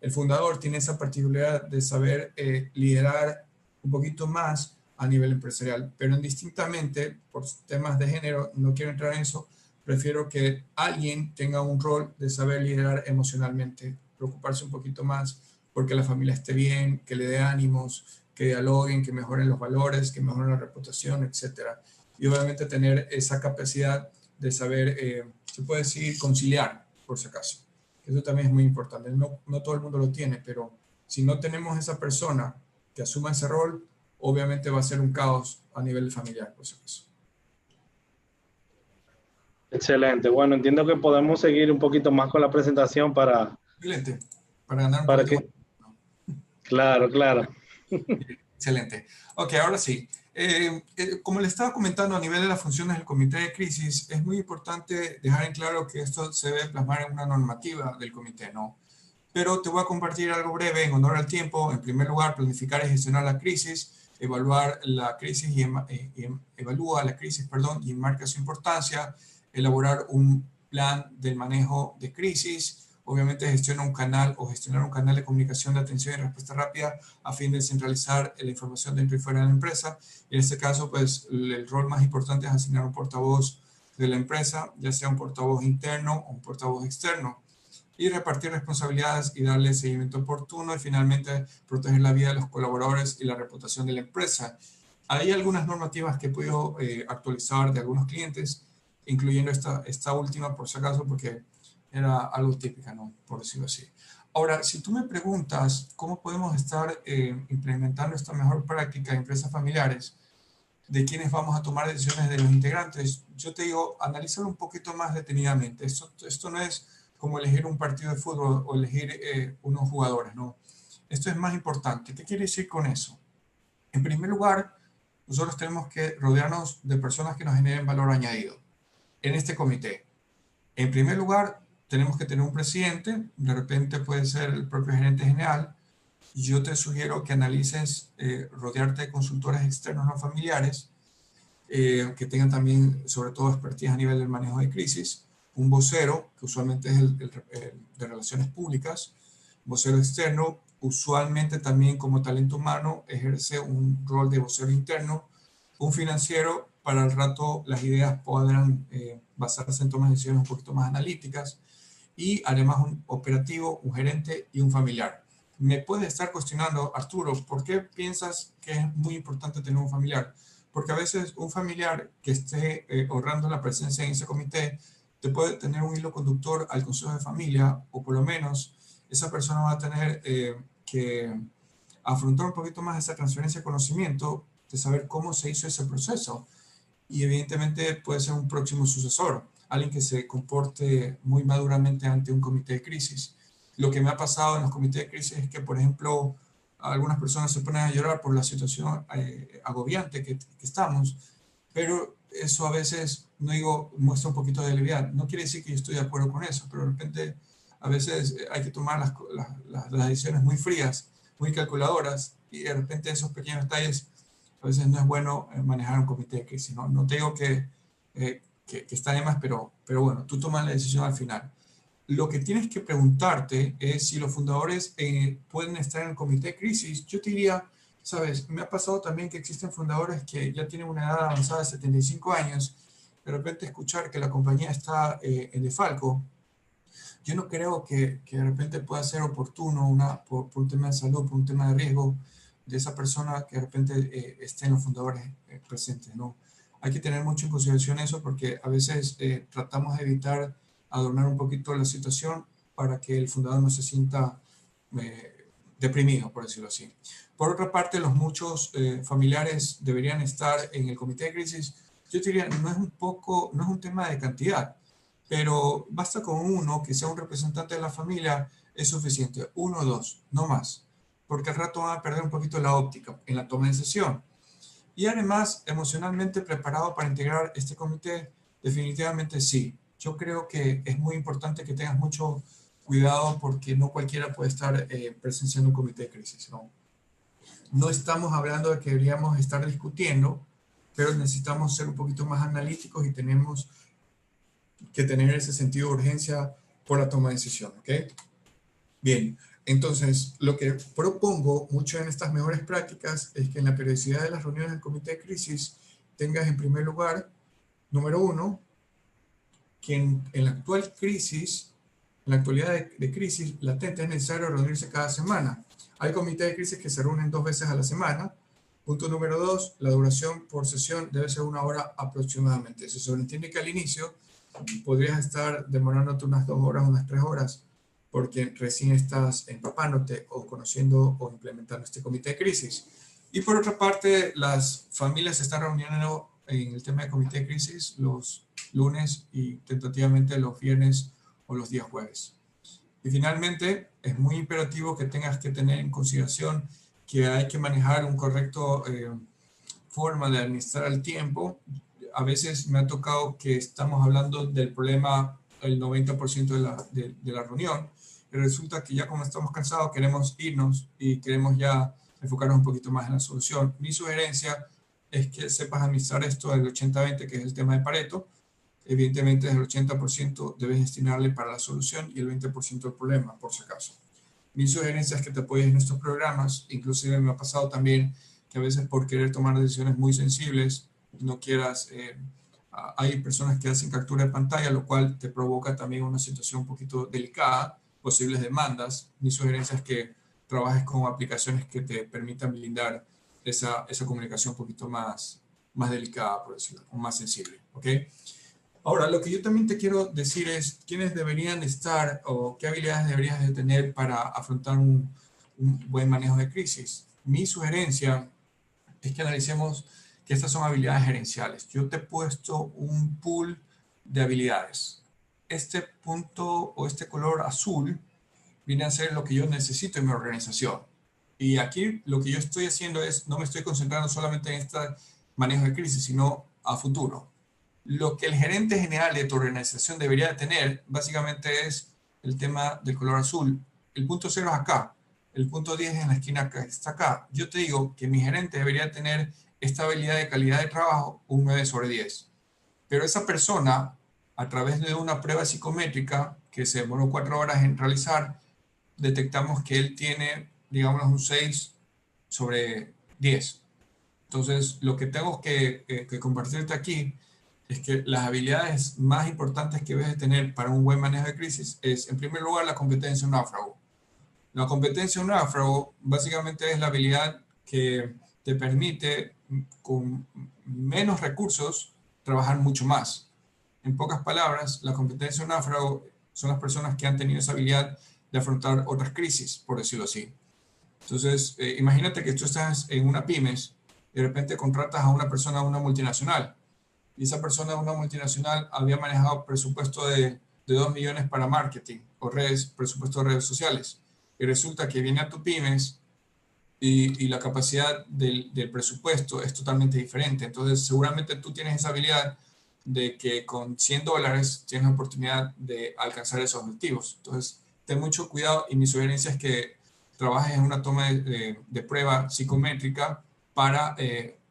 el fundador tiene esa particularidad de saber liderar un poquito más a nivel empresarial, pero indistintamente, por temas de género, no quiero entrar en eso, prefiero que alguien tenga un rol de saber liderar emocionalmente, preocuparse un poquito más porque la familia esté bien, que le dé ánimos, que dialoguen, que mejoren los valores, que mejoren la reputación, etcétera. Y obviamente tener esa capacidad de saber, se puede decir, conciliar, por si acaso. Eso también es muy importante. No todo el mundo lo tiene, pero si no tenemos esa persona que asuma ese rol, obviamente va a ser un caos a nivel familiar, por si acaso. Excelente. Bueno, entiendo que podemos seguir un poquito más con la presentación Excelente. Para ganar un para poquito más. que... Claro, claro. Excelente. Ok, ahora sí. Como le estaba comentando a nivel de las funciones del comité de crisis, es muy importante dejar en claro que esto se debe plasmar en una normativa del comité, ¿no? Pero te voy a compartir algo breve en honor al tiempo. En primer lugar, planificar y gestionar la crisis, evaluar la crisis evalúa la crisis, perdón, y enmarca su importancia, elaborar un plan del manejo de crisis, obviamente gestiona un canal o gestionar un canal de comunicación de atención y respuesta rápida a fin de centralizar la información dentro y fuera de la empresa. Y en este caso, pues el rol más importante es asignar un portavoz de la empresa, ya sea un portavoz interno o un portavoz externo, y repartir responsabilidades y darle seguimiento oportuno y finalmente proteger la vida de los colaboradores y la reputación de la empresa. Hay algunas normativas que he podido actualizar de algunos clientes, incluyendo esta última por si acaso, porque era algo típica, ¿no? Por decirlo así. Ahora, si tú me preguntas cómo podemos estar implementando esta mejor práctica en empresas familiares, de quiénes vamos a tomar decisiones de los integrantes, yo te digo, analízalo un poquito más detenidamente. Esto no es como elegir un partido de fútbol o elegir unos jugadores, ¿no? Esto es más importante. ¿Qué quiere decir con eso? En primer lugar, nosotros tenemos que rodearnos de personas que nos generen valor añadido en este comité. En primer lugar, tenemos que tener un presidente, de repente puede ser el propio gerente general. Yo te sugiero que analices rodearte de consultores externos no familiares que tengan también, sobre todo, expertise a nivel del manejo de crisis, un vocero, que usualmente es el de relaciones públicas, vocero externo, usualmente también como talento humano ejerce un rol de vocero interno, un financiero, para el rato las ideas podrán basarse en tomas de decisiones un poquito más analíticas, y además un operativo, un gerente y un familiar. Me puede estar cuestionando, Arturo, ¿por qué piensas que es muy importante tener un familiar? Porque a veces un familiar que esté honrando la presencia en ese comité te puede tener un hilo conductor al consejo de familia, o por lo menos esa persona va a tener que afrontar un poquito más esa transferencia de conocimiento, de saber cómo se hizo ese proceso. Y evidentemente puede ser un próximo sucesor, alguien que se comporte muy maduramente ante un comité de crisis. Lo que me ha pasado en los comités de crisis es que, por ejemplo, algunas personas se ponen a llorar por la situación agobiante que estamos, pero eso a veces, no digo, muestra un poquito de levedad. No quiere decir que yo estoy de acuerdo con eso, pero de repente a veces hay que tomar las decisiones muy frías, muy calculadoras, y de repente esos pequeños detalles a veces no es bueno manejar un comité de crisis. No te digo que está de más, pero bueno, tú tomas la decisión al final. Lo que tienes que preguntarte es si los fundadores pueden estar en el comité de crisis. Yo te diría, Sabes, me ha pasado también que existen fundadores que ya tienen una edad avanzada de 75 años, de repente escuchar que la compañía está en desfalco. Yo no creo que de repente pueda ser oportuno por un tema de salud, por un tema de riesgo de esa persona que de repente esté en los fundadores presentes, ¿no? Hay que tener mucho en consideración eso porque a veces tratamos de evitar adornar un poquito la situación para que el fundador no se sienta deprimido, por decirlo así. Por otra parte, los muchos familiares deberían estar en el comité de crisis. Yo diría, no es un tema de cantidad, pero basta con uno que sea un representante de la familia, es suficiente. Uno o dos, no más, porque al rato van a perder un poquito la óptica en la toma de decisión. Y además, emocionalmente preparado para integrar este comité, definitivamente sí. Yo creo que es muy importante que tengas mucho cuidado porque no cualquiera puede estar presenciando un comité de crisis, ¿no? No estamos hablando de que deberíamos estar discutiendo, pero necesitamos ser un poquito más analíticos y tenemos que tener ese sentido de urgencia por la toma de decisión, ¿ok? Bien, entonces lo que propongo mucho en estas mejores prácticas es que en la periodicidad de las reuniones del comité de crisis tengas en primer lugar, número uno, que en la actual crisis, en la actualidad de crisis latente es necesario reunirse cada semana. Hay comités de crisis que se reúnen 2 veces a la semana. Punto número 2, la duración por sesión debe ser 1 hora aproximadamente. Se sobreentiende que al inicio podrías estar demorándote unas 2 horas, unas 3 horas, porque recién estás empapándote o conociendo o implementando este comité de crisis. Y por otra parte, las familias se están reuniendo en el tema de comité de crisis los lunes y tentativamente los viernes o los días jueves. Y finalmente, es muy imperativo que tengas que tener en consideración que hay que manejar un correcto forma de administrar el tiempo. A veces me ha tocado que estamos hablando del problema el 90% de la reunión y resulta que ya como estamos cansados queremos irnos y queremos ya enfocarnos un poquito más en la solución. Mi sugerencia es que sepas administrar esto del 80-20, que es el tema de Pareto. Evidentemente, el 80% debes destinarle para la solución y el 20% al problema, por si acaso. Mi sugerencia es que te apoyes en estos programas. Inclusive me ha pasado también que a veces por querer tomar decisiones muy sensibles, no quieras, hay personas que hacen captura de pantalla, lo cual te provoca también una situación un poquito delicada, posibles demandas. Mi sugerencia es que trabajes con aplicaciones que te permitan blindar esa comunicación un poquito más delicada, por decirlo, o más sensible, ¿ok? Ahora, lo que yo también te quiero decir es quiénes deberían estar o qué habilidades deberías de tener para afrontar un buen manejo de crisis. Mi sugerencia es que analicemos que estas son habilidades gerenciales. Yo te he puesto un pool de habilidades. Este punto o este color azul viene a ser lo que yo necesito en mi organización. Y aquí lo que yo estoy haciendo es, no me estoy concentrando solamente en este manejo de crisis, sino a futuro. Lo que el gerente general de tu organización debería tener, básicamente es el tema del color azul. El punto 0 es acá, el punto 10 es en la esquina que está acá. Yo te digo que mi gerente debería tener esta habilidad de calidad de trabajo, un 9/10. Pero esa persona, a través de una prueba psicométrica que se demoró 4 horas en realizar, detectamos que él tiene, digamos, un 6/10. Entonces, lo que tengo que compartirte aquí es que las habilidades más importantes que debes de tener para un buen manejo de crisis es, en primer lugar, la competencia en náufrago. La competencia en náufrago básicamente es la habilidad que te permite, con menos recursos, trabajar mucho más. En pocas palabras, la competencia en náufrago son las personas que han tenido esa habilidad de afrontar otras crisis, por decirlo así. Entonces, imagínate que tú estás en una pymes y de repente contratas a una persona de una multinacional y esa persona de una multinacional había manejado presupuesto de 2 millones para marketing o presupuesto de redes sociales. Y resulta que viene a tu pymes y la capacidad del presupuesto es totalmente diferente. Entonces, seguramente tú tienes esa habilidad de que con $100 tienes la oportunidad de alcanzar esos objetivos. Entonces, ten mucho cuidado y mi sugerencia es que trabajes en una toma de prueba psicométrica para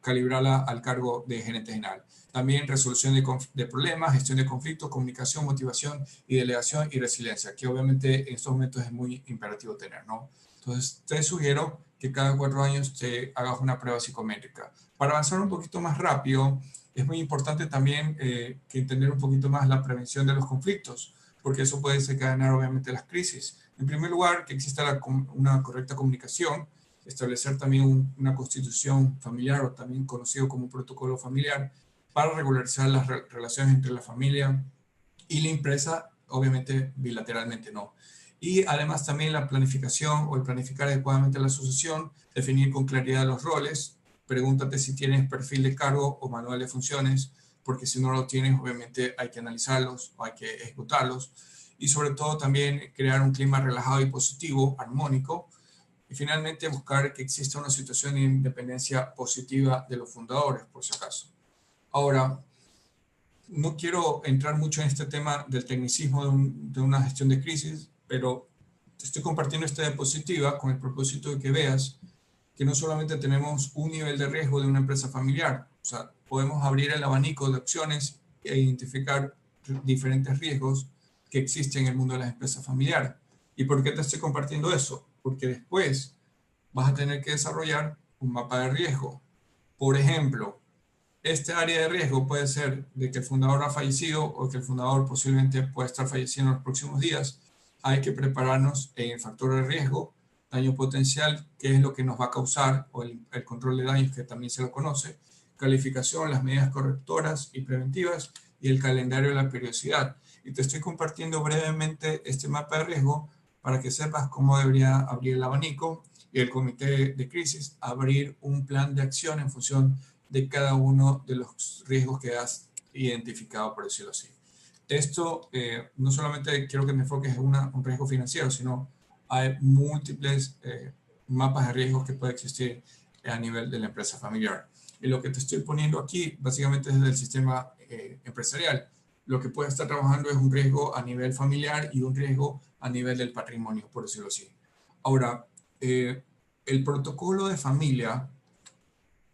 calibrarla al cargo de gerente general. también resolución de problemas, gestión de conflictos, comunicación, motivación y delegación y resiliencia, que obviamente en estos momentos es muy imperativo tener, ¿no? Entonces, te sugiero que cada 4 años te hagas una prueba psicométrica. Para avanzar un poquito más rápido, es muy importante también que entender un poquito más la prevención de los conflictos, porque eso puede desencadenar obviamente las crisis. En primer lugar, que exista una correcta comunicación, establecer también una constitución familiar o también conocido como un protocolo familiar para regularizar las relaciones entre la familia y la empresa, obviamente bilateralmente no. Y además también la planificación o el planificar adecuadamente la asociación, definir con claridad los roles, pregúntate si tienes perfil de cargo o manual de funciones, porque si no lo tienes, obviamente hay que analizarlos o hay que ejecutarlos. Y sobre todo también crear un clima relajado y positivo, armónico. Y finalmente buscar que exista una situación de independencia positiva de los fundadores, por si acaso. Ahora, no quiero entrar mucho en este tema del tecnicismo de una gestión de crisis, pero te estoy compartiendo esta diapositiva con el propósito de que veas que no solamente tenemos un nivel de riesgo de una empresa familiar, o sea, podemos abrir el abanico de opciones e identificar diferentes riesgos que existen en el mundo de las empresas familiares. ¿Y por qué te estoy compartiendo eso? Porque después vas a tener que desarrollar un mapa de riesgo. Por ejemplo, este área de riesgo puede ser de que el fundador ha fallecido o que el fundador posiblemente puede estar falleciendo en los próximos días. Hay que prepararnos en el factor de riesgo, daño potencial, qué es lo que nos va a causar, o el control de daños, que también se lo conoce, calificación, las medidas correctoras y preventivas, y el calendario de la periodicidad. Y te estoy compartiendo brevemente este mapa de riesgo para que sepas cómo debería abrir el abanico y el comité de crisis abrir un plan de acción en función de cada uno de los riesgos que has identificado, por decirlo así. Esto no solamente quiero que me enfoques en un riesgo financiero, sino hay múltiples mapas de riesgos que puede existir a nivel de la empresa familiar. Y lo que te estoy poniendo aquí, básicamente desde el sistema empresarial, lo que puede estar trabajando es un riesgo a nivel familiar y un riesgo a nivel del patrimonio, por decirlo así. Ahora, el protocolo de familia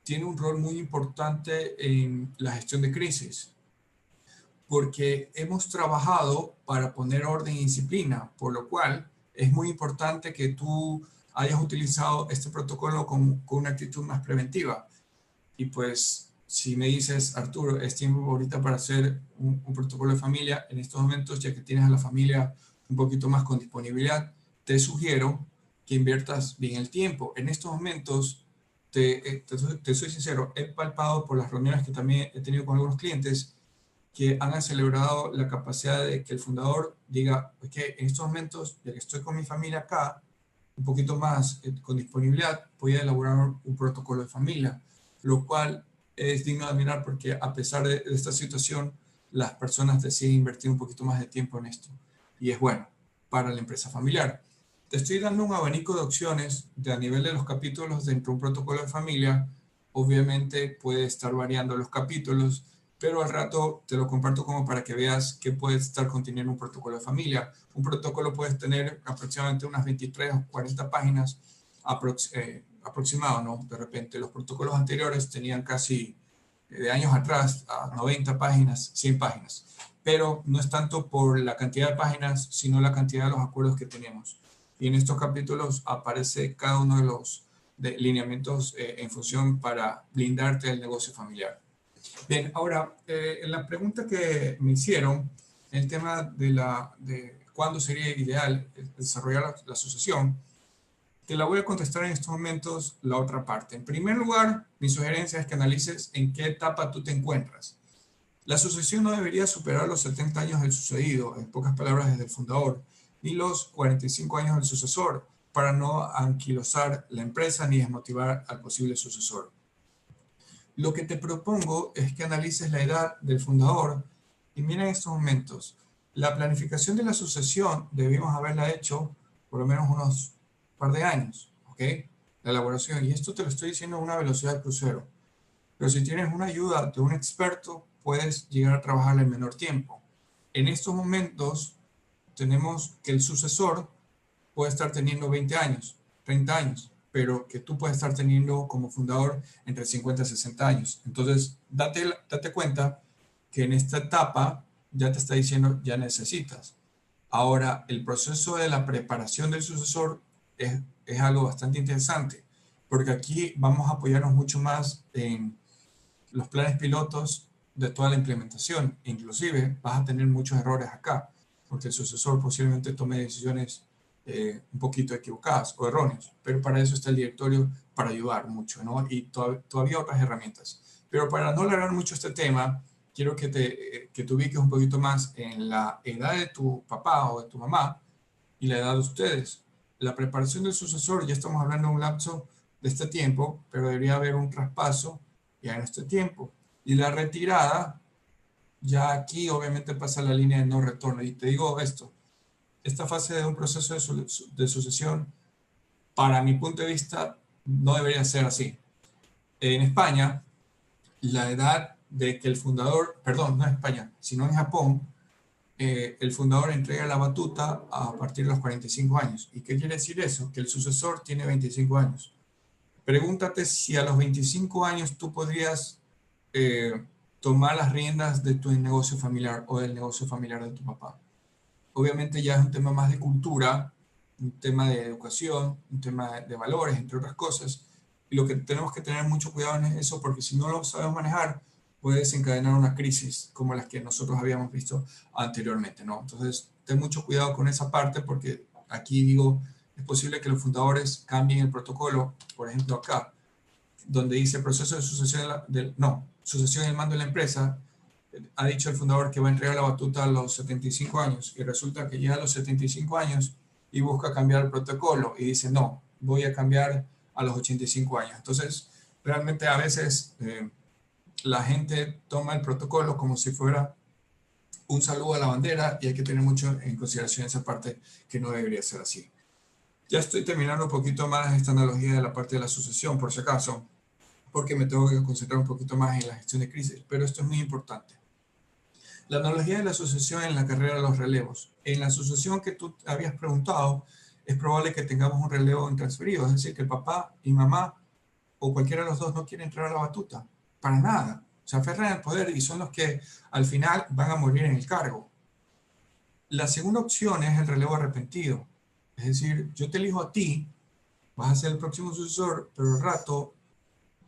tiene un rol muy importante en la gestión de crisis, porque hemos trabajado para poner orden y disciplina, por lo cual es muy importante que tú hayas utilizado este protocolo con una actitud más preventiva. Y pues, si me dices, Arturo, es tiempo ahorita para hacer un protocolo de familia, en estos momentos, ya que tienes a la familia un poquito más con disponibilidad, te sugiero que inviertas bien el tiempo. En estos momentos, te soy sincero, he palpado por las reuniones que también he tenido con algunos clientes que han celebrado la capacidad de que el fundador diga, es que en estos momentos, ya que estoy con mi familia acá, un poquito más con disponibilidad, voy a elaborar un protocolo de familia, lo cual es digno de admirar porque a pesar de esta situación, las personas deciden invertir un poquito más de tiempo en esto. Y es bueno para la empresa familiar. Te estoy dando un abanico de opciones a nivel de los capítulos dentro de un protocolo de familia. Obviamente puede estar variando los capítulos, pero al rato te lo comparto como para que veas qué puede estar conteniendo un protocolo de familia. Un protocolo puede tener aproximadamente unas 23 o 40 páginas aproximado, ¿no? De repente los protocolos anteriores tenían casi de años atrás a 90 páginas, 100 páginas, pero no es tanto por la cantidad de páginas, sino la cantidad de los acuerdos que tenemos. Y en estos capítulos aparece cada uno de los lineamientos en función para blindarte del negocio familiar. Bien, ahora, en la pregunta que me hicieron, el tema de cuándo sería ideal desarrollar la asociación, te la voy a contestar en estos momentos la otra parte. En primer lugar, mi sugerencia es que analices en qué etapa tú te encuentras. La asociación no debería superar los 70 años del sucedido, en pocas palabras desde el fundador, ni los 45 años del sucesor, para no anquilosar la empresa ni desmotivar al posible sucesor. Lo que te propongo es que analices la edad del fundador y mira en estos momentos. La planificación de la sucesión debimos haberla hecho por lo menos unos par de años, ¿ok? La elaboración, y esto te lo estoy diciendo a una velocidad de crucero. Pero si tienes una ayuda de un experto, puedes llegar a trabajar en menor tiempo. En estos momentos tenemos que el sucesor puede estar teniendo 20 años, 30 años. pero que tú puedes estar teniendo como fundador entre 50 y 60 años. Entonces, date cuenta que en esta etapa ya te está diciendo, ya necesitas. Ahora, el proceso de la preparación del sucesor es algo bastante interesante, porque aquí vamos a apoyarnos mucho más en los planes pilotos de toda la implementación. Inclusive vas a tener muchos errores acá, porque el sucesor posiblemente tome decisiones un poquito equivocadas o erróneas, pero para eso está el directorio, para ayudar mucho, ¿no? Y todavía otras herramientas. Pero para no alargar mucho este tema, quiero que te ubiques un poquito más en la edad de tu papá o de tu mamá y la edad de ustedes. La preparación del sucesor, ya estamos hablando de un lapso de este tiempo, pero debería haber un traspaso ya en este tiempo. Y la retirada, ya aquí obviamente pasa la línea de no retorno. Y te digo esto, esta fase de un proceso de sucesión, para mi punto de vista, no debería ser así. En España, la edad de que el fundador, perdón, no en España, sino en Japón, el fundador entrega la batuta a partir de los 45 años. ¿Y qué quiere decir eso? Que el sucesor tiene 25 años. Pregúntate si a los 25 años tú podrías tomar las riendas de tu negocio familiar o del negocio familiar de tu papá. Obviamente ya es un tema más de cultura, un tema de educación, un tema de valores, entre otras cosas. Y lo que tenemos que tener mucho cuidado es eso, porque si no lo sabemos manejar, puede desencadenar una crisis como las que nosotros habíamos visto anteriormente, ¿no? Entonces, ten mucho cuidado con esa parte, porque aquí digo, es posible que los fundadores cambien el protocolo, por ejemplo acá, donde dice proceso de sucesión sucesión del mando de la empresa, ha dicho el fundador que va a entregar la batuta a los 75 años y resulta que llega a los 75 años y busca cambiar el protocolo y dice, no, voy a cambiar a los 85 años. Entonces, realmente a veces la gente toma el protocolo como si fuera un saludo a la bandera y hay que tener mucho en consideración esa parte que no debería ser así. Ya estoy terminando un poquito más esta analogía de la parte de la sucesión, por si acaso, porque me tengo que concentrar un poquito más en la gestión de crisis, pero esto es muy importante. La analogía de la sucesión en la carrera de los relevos. En la sucesión que tú habías preguntado, es probable que tengamos un relevo intransferido, es decir, que papá y mamá o cualquiera de los dos no quiere entrar a la batuta, para nada. Se aferran al poder y son los que al final van a morir en el cargo. La segunda opción es el relevo arrepentido. Es decir, yo te elijo a ti, vas a ser el próximo sucesor, pero al rato,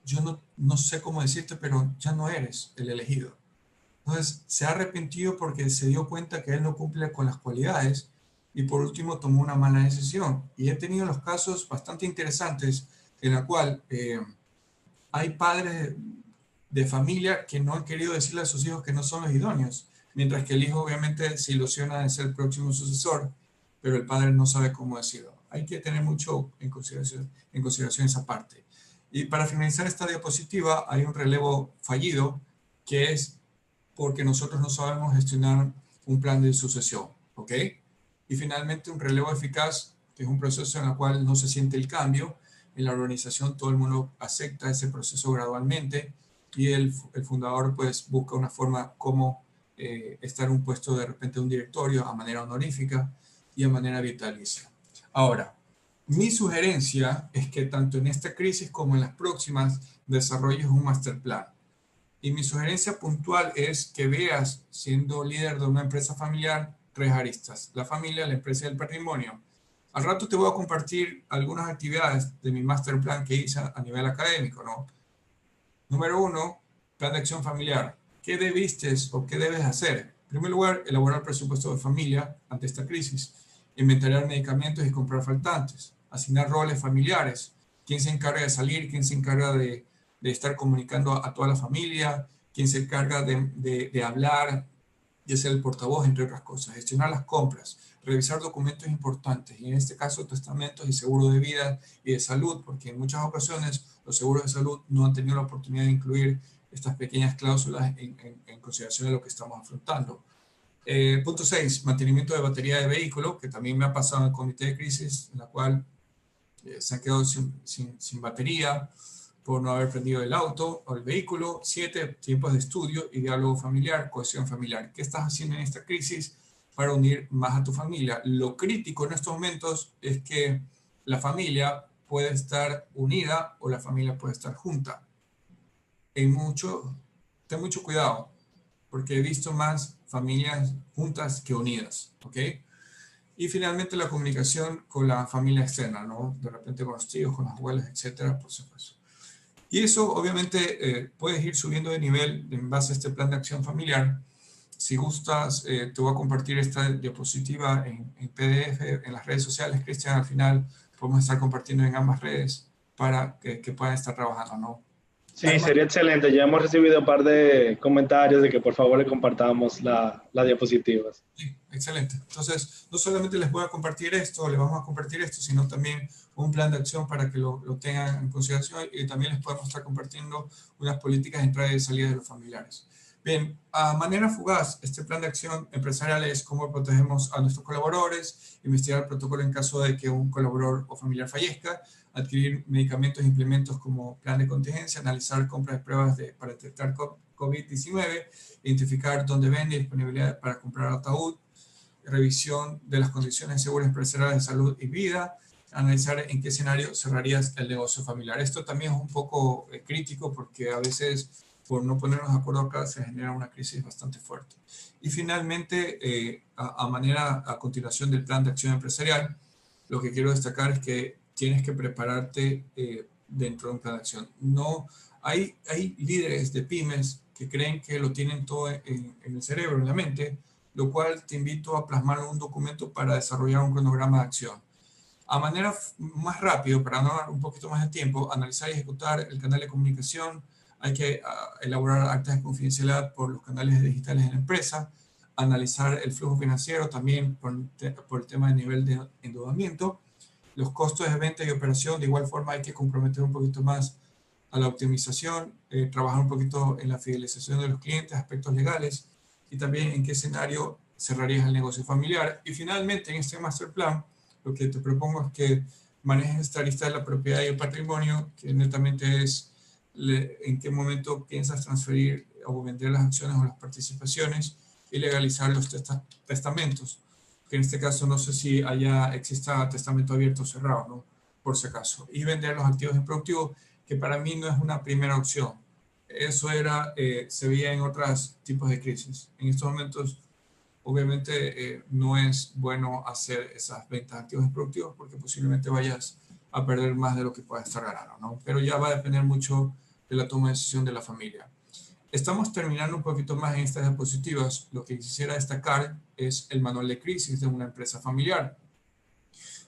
yo no sé cómo decirte, pero ya no eres el elegido. Entonces, se ha arrepentido porque se dio cuenta que él no cumple con las cualidades y por último tomó una mala decisión. Y he tenido los casos bastante interesantes en la cual hay padres de familia que no han querido decirle a sus hijos que no son los idóneos, mientras que el hijo obviamente se ilusiona de ser el próximo sucesor, pero el padre no sabe cómo decirlo. Hay que tener mucho en consideración esa parte. Y para finalizar esta diapositiva, hay un relevo fallido, que es porque nosotros no sabemos gestionar un plan de sucesión, ¿ok? Y finalmente un relevo eficaz, que es un proceso en el cual no se siente el cambio. En la organización todo el mundo acepta ese proceso gradualmente y el fundador pues busca una forma como estar en un puesto de repente de un directorio a manera honorífica y a manera vitalicia. Ahora, mi sugerencia es que tanto en esta crisis como en las próximas desarrolles un master plan. Y mi sugerencia puntual es que veas, siendo líder de una empresa familiar, tres aristas: la familia, la empresa y el patrimonio. Al rato te voy a compartir algunas actividades de mi master plan que hice a nivel académico, ¿no? Número 1, plan de acción familiar. ¿Qué debiste o qué debes hacer? En primer lugar, elaborar presupuesto de familia ante esta crisis, inventariar medicamentos y comprar faltantes, asignar roles familiares, quién se encarga de salir, quién se encarga de estar comunicando a toda la familia, quién se encarga de hablar, de ser el portavoz, entre otras cosas, gestionar las compras, revisar documentos importantes, y en este caso testamentos y seguro de vida y de salud, porque en muchas ocasiones los seguros de salud no han tenido la oportunidad de incluir estas pequeñas cláusulas en consideración de lo que estamos afrontando. Punto 6, mantenimiento de batería de vehículo, que también me ha pasado en el comité de crisis, en la cual se han quedado sin batería por no haber prendido el auto o el vehículo. 7, tiempos de estudio y diálogo familiar, cohesión familiar. ¿Qué estás haciendo en esta crisis para unir más a tu familia? Lo crítico en estos momentos es que la familia puede estar unida o la familia puede estar junta. Ten mucho cuidado, porque he visto más familias juntas que unidas, ¿ok? Y finalmente la comunicación con la familia externa, ¿no? De repente con los tíos, con las abuelas, etcétera, por supuesto. Y eso obviamente puedes ir subiendo de nivel en base a este plan de acción familiar. Si gustas, te voy a compartir esta diapositiva en PDF, en las redes sociales, Cristian. Al final podemos estar compartiendo en ambas redes para que puedan estar trabajando, ¿no? Sí, Además, sería excelente. Ya hemos recibido un par de comentarios de que por favor le compartamos las diapositivas. sí, excelente. Entonces, no solamente les voy a compartir esto, les vamos a compartir esto, sino también un plan de acción para que lo tengan en consideración, y también les podemos estar compartiendo unas políticas de entrada y salida de los familiares. Bien, a manera fugaz, este plan de acción empresarial es cómo protegemos a nuestros colaboradores, investigar el protocolo en caso de que un colaborador o familiar fallezca, adquirir medicamentos e implementos como plan de contingencia, analizar compras de pruebas para detectar COVID-19, identificar dónde vende y disponibilidad para comprar ataúd, revisión de las condiciones seguras empresariales de salud y vida, analizar en qué escenario cerrarías el negocio familiar. Esto también es un poco crítico porque a veces por no ponernos de acuerdo acá se genera una crisis bastante fuerte. Y finalmente, a continuación del plan de acción empresarial, lo que quiero destacar es que tienes que prepararte dentro de un plan de acción. No, hay líderes de pymes que creen que lo tienen todo en el cerebro, en la mente, lo cual te invito a plasmar en un documento para desarrollar un cronograma de acción. A manera más rápido, para no dar un poquito más de tiempo, analizar y ejecutar el canal de comunicación, hay que elaborar actas de confidencialidad por los canales digitales de la empresa, analizar el flujo financiero también por el tema de nivel de endeudamiento, los costos de venta y operación. De igual forma hay que comprometer un poquito más a la optimización, trabajar un poquito en la fidelización de los clientes, aspectos legales, y también en qué escenario cerrarías el negocio familiar. Y finalmente, en este master plan, lo que te propongo es que manejes esta lista de la propiedad y el patrimonio, que netamente es en qué momento piensas transferir o vender las acciones o las participaciones, y legalizar los testamentos, que en este caso no sé si exista testamento abierto o cerrado, ¿no? Por si acaso. Y vender los activos improductivos, que para mí no es una primera opción. Eso se veía en otros tipos de crisis. En estos momentos, obviamente, no es bueno hacer esas ventas de activos improductivos porque posiblemente vayas a perder más de lo que puedas estar ganando, ¿no? Pero ya va a depender mucho de la toma de decisión de la familia. Estamos terminando un poquito más en estas diapositivas. Lo que quisiera destacar es el manual de crisis de una empresa familiar.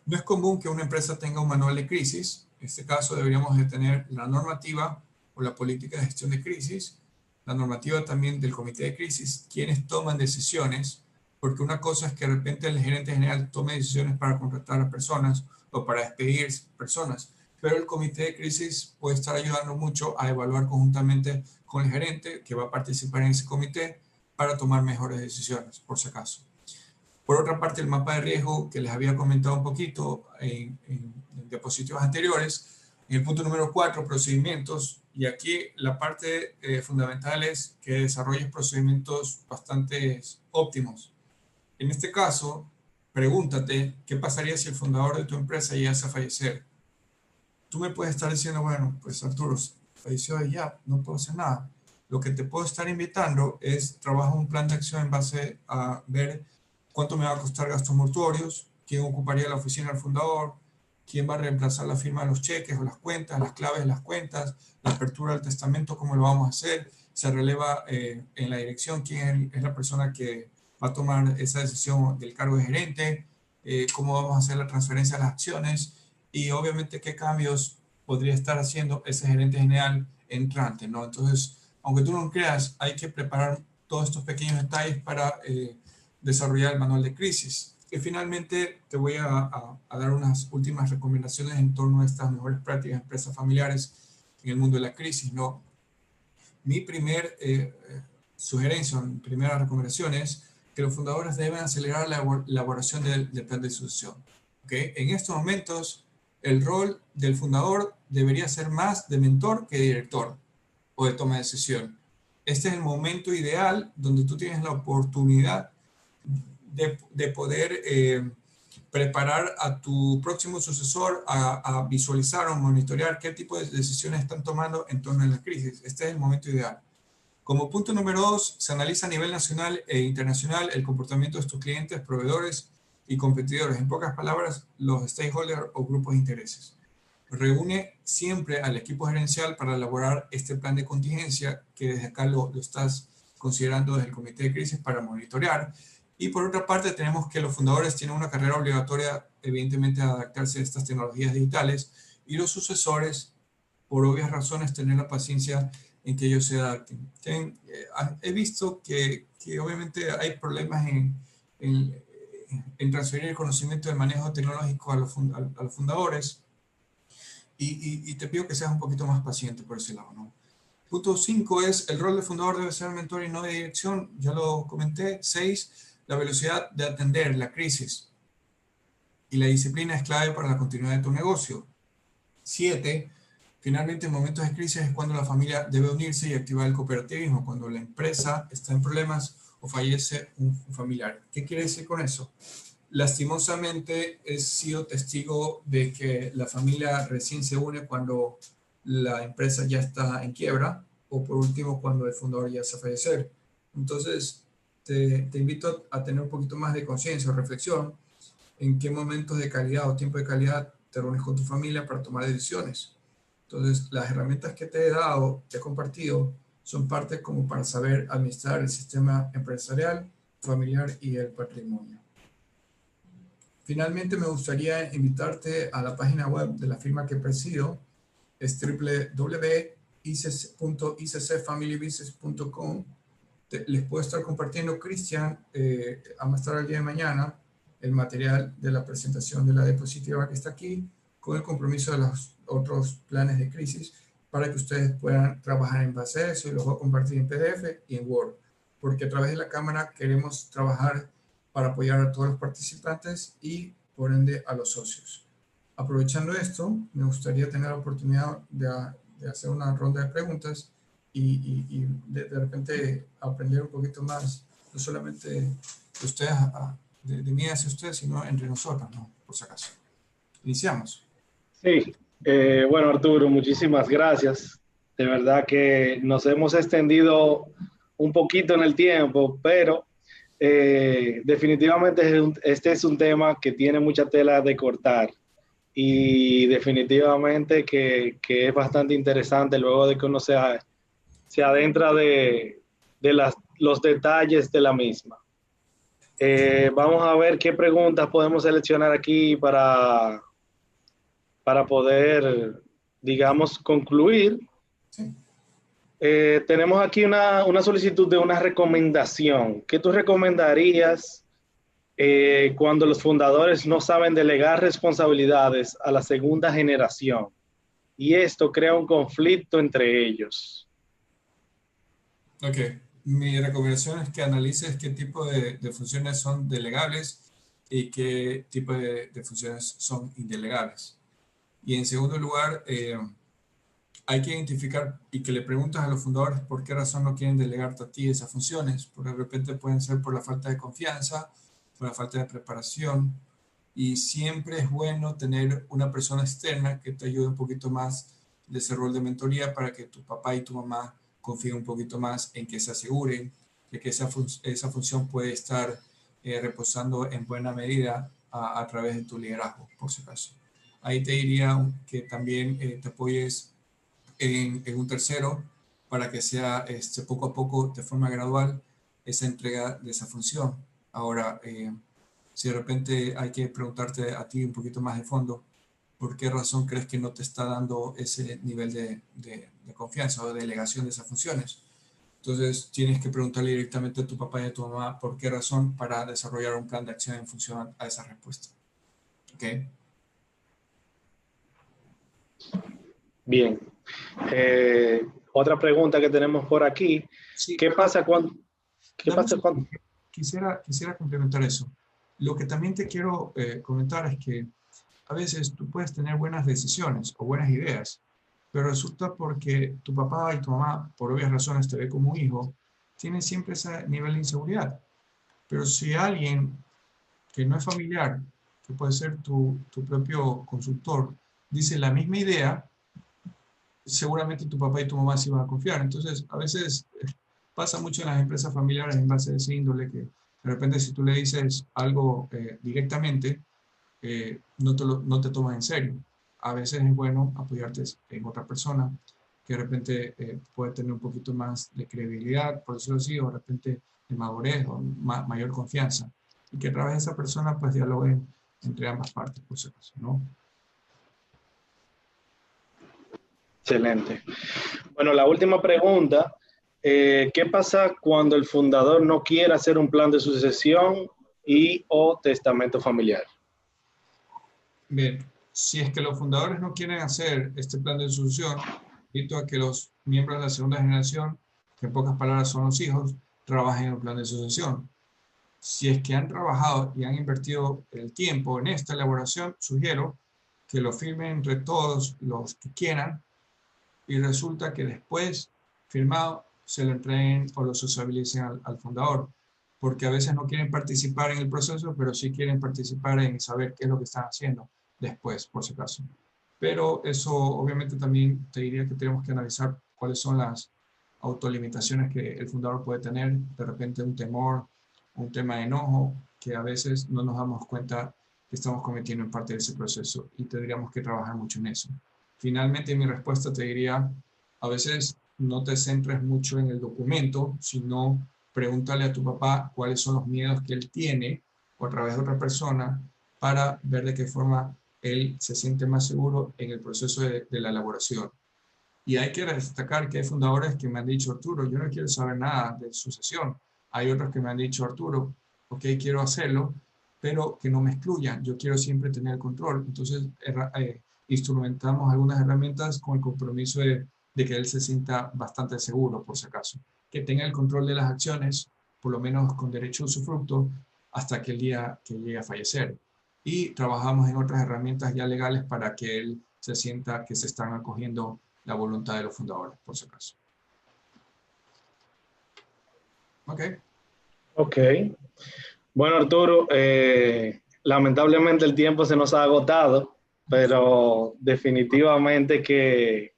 No es común que una empresa tenga un manual de crisis. En este caso deberíamos de tener la normativa o la política de gestión de crisis, la normativa también del comité de crisis, quienes toman decisiones, porque una cosa es que de repente el gerente general tome decisiones para contratar a personas o para despedir personas, pero el comité de crisis puede estar ayudando mucho a evaluar conjuntamente con el gerente que va a participar en ese comité para tomar mejores decisiones, por si acaso. Por otra parte, el mapa de riesgo que les había comentado un poquito en diapositivas anteriores, en el punto número 4, procedimientos, y aquí la parte fundamental es que desarrolles procedimientos bastante óptimos. En este caso, pregúntate qué pasaría si el fundador de tu empresa llegase a fallecer. Tú me puedes estar diciendo, bueno, pues Arturo, falleció y ya, no puedo hacer nada. Lo que te puedo estar invitando es trabajar un plan de acción en base a ver cuánto me va a costar gastos mortuorios, quién ocuparía la oficina del fundador, quién va a reemplazar la firma de los cheques o las cuentas, las claves de las cuentas, la apertura del testamento, cómo lo vamos a hacer, se releva en la dirección quién es la persona que va a tomar esa decisión del cargo de gerente, cómo vamos a hacer la transferencia de las acciones y obviamente qué cambios podría estar haciendo ese gerente general entrante, ¿no? Entonces, aunque tú no lo creas, hay que preparar todos estos pequeños detalles para desarrollar el manual de crisis. Y finalmente te voy a dar unas últimas recomendaciones en torno a estas mejores prácticas de empresas familiares en el mundo de la crisis, ¿no? Mi sugerencia, mi primera recomendación es que los fundadores deben acelerar la elaboración del plan de sucesión. ¿Okay? En estos momentos, el rol del fundador debería ser más de mentor que de director o de toma de decisión. Este es el momento ideal donde tú tienes la oportunidad de poder preparar a tu próximo sucesor a visualizar o monitorear qué tipo de decisiones están tomando en torno a la crisis. Este es el momento ideal. Como punto número 2, se analiza a nivel nacional e internacional el comportamiento de tus clientes, proveedores y competidores. En pocas palabras, los stakeholders o grupos de intereses. Reúne siempre al equipo gerencial para elaborar este plan de contingencia que desde acá lo estás considerando desde el comité de crisis para monitorear. Y por otra parte, tenemos que los fundadores tienen una carrera obligatoria, evidentemente, a adaptarse a estas tecnologías digitales y los sucesores, por obvias razones, tener la paciencia en que ellos se adapten. He visto que obviamente hay problemas en transferir el conocimiento del manejo tecnológico a los fundadores y te pido que seas un poquito más paciente por ese lado, ¿no? Punto 5 es el rol del fundador debe ser mentor y no de dirección, ya lo comenté. 6, la velocidad de atender la crisis y la disciplina es clave para la continuidad de tu negocio. 7, finalmente, en momentos de crisis es cuando la familia debe unirse y activar el cooperativismo, cuando la empresa está en problemas o fallece un familiar. ¿Qué quiere decir con eso? Lastimosamente, he sido testigo de que la familia recién se une cuando la empresa ya está en quiebra o, por último, cuando el fundador ya se fallecer. Entonces, te invito a tener un poquito más de conciencia o reflexión en qué momentos de calidad o tiempo de calidad te reúnes con tu familia para tomar decisiones. Entonces, las herramientas que te he dado, te he compartido, son parte como para saber administrar el sistema empresarial, familiar y el patrimonio. Finalmente, me gustaría invitarte a la página web de la firma que presido, es www.iccfamilybusiness.com. Les puedo estar compartiendo, Cristian, a más tarde el día de mañana, el material de la presentación de la diapositiva que está aquí, con el compromiso de los otros planes de crisis, para que ustedes puedan trabajar en base a eso, y los voy a compartir en PDF y en Word, porque a través de la cámara queremos trabajar para apoyar a todos los participantes y, por ende, a los socios. Aprovechando esto, me gustaría tener la oportunidad de hacer una ronda de preguntas y de repente aprender un poquito más, no solamente de ustedes, de mí hacia ustedes, sino entre nosotros, ¿no? Por si acaso. Iniciamos. Sí, bueno, Arturo, muchísimas gracias. De verdad que nos hemos extendido un poquito en el tiempo, pero definitivamente este es un tema que tiene mucha tela de cortar y definitivamente que es bastante interesante luego de que uno se adentra de los detalles de la misma. Vamos a ver qué preguntas podemos seleccionar aquí para poder, digamos, concluir. Sí. Tenemos aquí una solicitud de una recomendación. ¿Qué tú recomendarías cuando los fundadores no saben delegar responsabilidades a la segunda generación? Y esto crea un conflicto entre ellos. Ok. Mi recomendación es que analices qué tipo de funciones son delegables y qué tipo de funciones son indelegables. Y en segundo lugar, hay que identificar y que le preguntas a los fundadores por qué razón no quieren delegarte a ti esas funciones. Porque de repente pueden ser por la falta de confianza, por la falta de preparación. Y siempre es bueno tener una persona externa que te ayude un poquito más de ese rol de mentoría para que tu papá y tu mamá confíen un poquito más en que se aseguren de que esa función puede estar reposando en buena medida a través de tu liderazgo, por si acaso. Ahí te diría que también te apoyes en un tercero para que sea poco a poco, de forma gradual, esa entrega de esa función. Ahora, si de repente hay que preguntarte a ti un poquito más de fondo, ¿por qué razón crees que no te está dando ese nivel de confianza o de delegación de esas funciones? Entonces, tienes que preguntarle directamente a tu papá y a tu mamá por qué razón para desarrollar un plan de acción en función a esa respuesta. ¿Ok? Bien. Otra pregunta que tenemos por aquí. Sí, ¿Qué pasa cuando... Quisiera complementar eso. Lo que también te quiero comentar es que a veces tú puedes tener buenas decisiones o buenas ideas, pero resulta porque tu papá y tu mamá, por obvias razones, te ve como un hijo, tienen siempre ese nivel de inseguridad. Pero si alguien que no es familiar, que puede ser tu propio consultor, dice la misma idea, seguramente tu papá y tu mamá sí van a confiar. Entonces, a veces pasa mucho en las empresas familiares en base a ese índole que de repente si tú le dices algo directamente, no te toman en serio. A veces es bueno apoyarte en otra persona que de repente puede tener un poquito más de credibilidad, por decirlo así, o de repente de madurez o mayor confianza. Y que a través de esa persona pues dialoguen entre ambas partes, por si acaso, ¿no? Excelente. Bueno, la última pregunta. ¿Qué pasa cuando el fundador no quiere hacer un plan de sucesión y o testamento familiar? Bien, si es que los fundadores no quieren hacer este plan de sucesión, invito a que los miembros de la segunda generación, que en pocas palabras son los hijos, trabajen en el plan de sucesión. Si es que han trabajado y han invertido el tiempo en esta elaboración, sugiero que lo firmen entre todos los que quieran y resulta que después, firmado, se lo entreguen o lo sociabilicen al fundador, porque a veces no quieren participar en el proceso, pero sí quieren participar en saber qué es lo que están haciendo después, por si acaso. Pero eso obviamente también te diría que tenemos que analizar cuáles son las autolimitaciones que el fundador puede tener, de repente un temor, un tema de enojo, que a veces no nos damos cuenta que estamos cometiendo en parte de ese proceso y tendríamos que trabajar mucho en eso. Finalmente, mi respuesta te diría, a veces no te centres mucho en el documento, sino pregúntale a tu papá cuáles son los miedos que él tiene o a través de otra persona para ver de qué forma él se siente más seguro en el proceso de la elaboración. Y hay que destacar que hay fundadores que me han dicho, Arturo, yo no quiero saber nada de sucesión. Hay otros que me han dicho, Arturo, ok, quiero hacerlo, pero que no me excluyan. Yo quiero siempre tener el control. Entonces, instrumentamos algunas herramientas con el compromiso de que él se sienta bastante seguro, por si acaso. Que tenga el control de las acciones, por lo menos con derecho a usufructo, hasta que el día que llegue a fallecer. Y trabajamos en otras herramientas ya legales para que él se sienta que se están acogiendo la voluntad de los fundadores, por si acaso. Ok. Ok. Bueno, Arturo, lamentablemente el tiempo se nos ha agotado, pero definitivamente que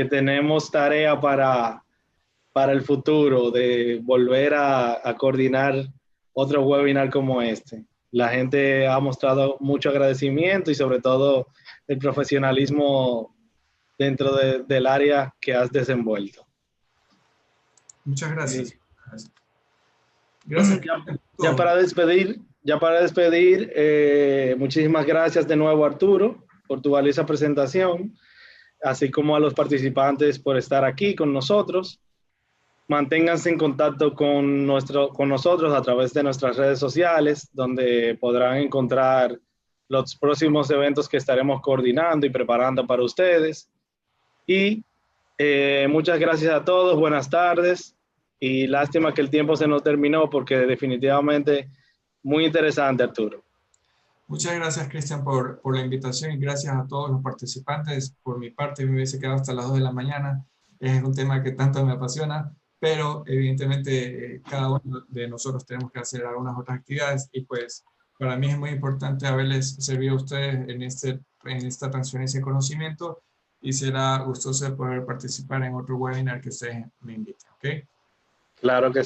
tenemos tarea para el futuro de volver a coordinar otro webinar como este. La gente ha mostrado mucho agradecimiento y sobre todo el profesionalismo dentro del área que has desenvuelto. Muchas Eh, gracias. Gracias. ya para despedir, muchísimas gracias de nuevo, Arturo, por tu valiosa presentación, así como a los participantes por estar aquí con nosotros. Manténganse en contacto con nosotros a través de nuestras redes sociales, donde podrán encontrar los próximos eventos que estaremos coordinando y preparando para ustedes. Y muchas gracias a todos, buenas tardes y lástima que el tiempo se nos terminó porque definitivamente muy interesante, Arturo. Muchas gracias, Cristian, por la invitación y gracias a todos los participantes. Por mi parte, me hubiese quedado hasta las 2 de la mañana. Es un tema que tanto me apasiona, pero evidentemente cada uno de nosotros tenemos que hacer algunas otras actividades y pues para mí es muy importante haberles servido a ustedes en esta transferencia de conocimiento y será gustoso poder participar en otro webinar que ustedes me inviten, ¿ok? Claro que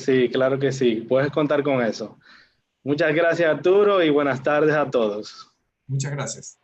sí. Puedes contar con eso. Muchas gracias, Arturo, y buenas tardes a todos. Muchas gracias.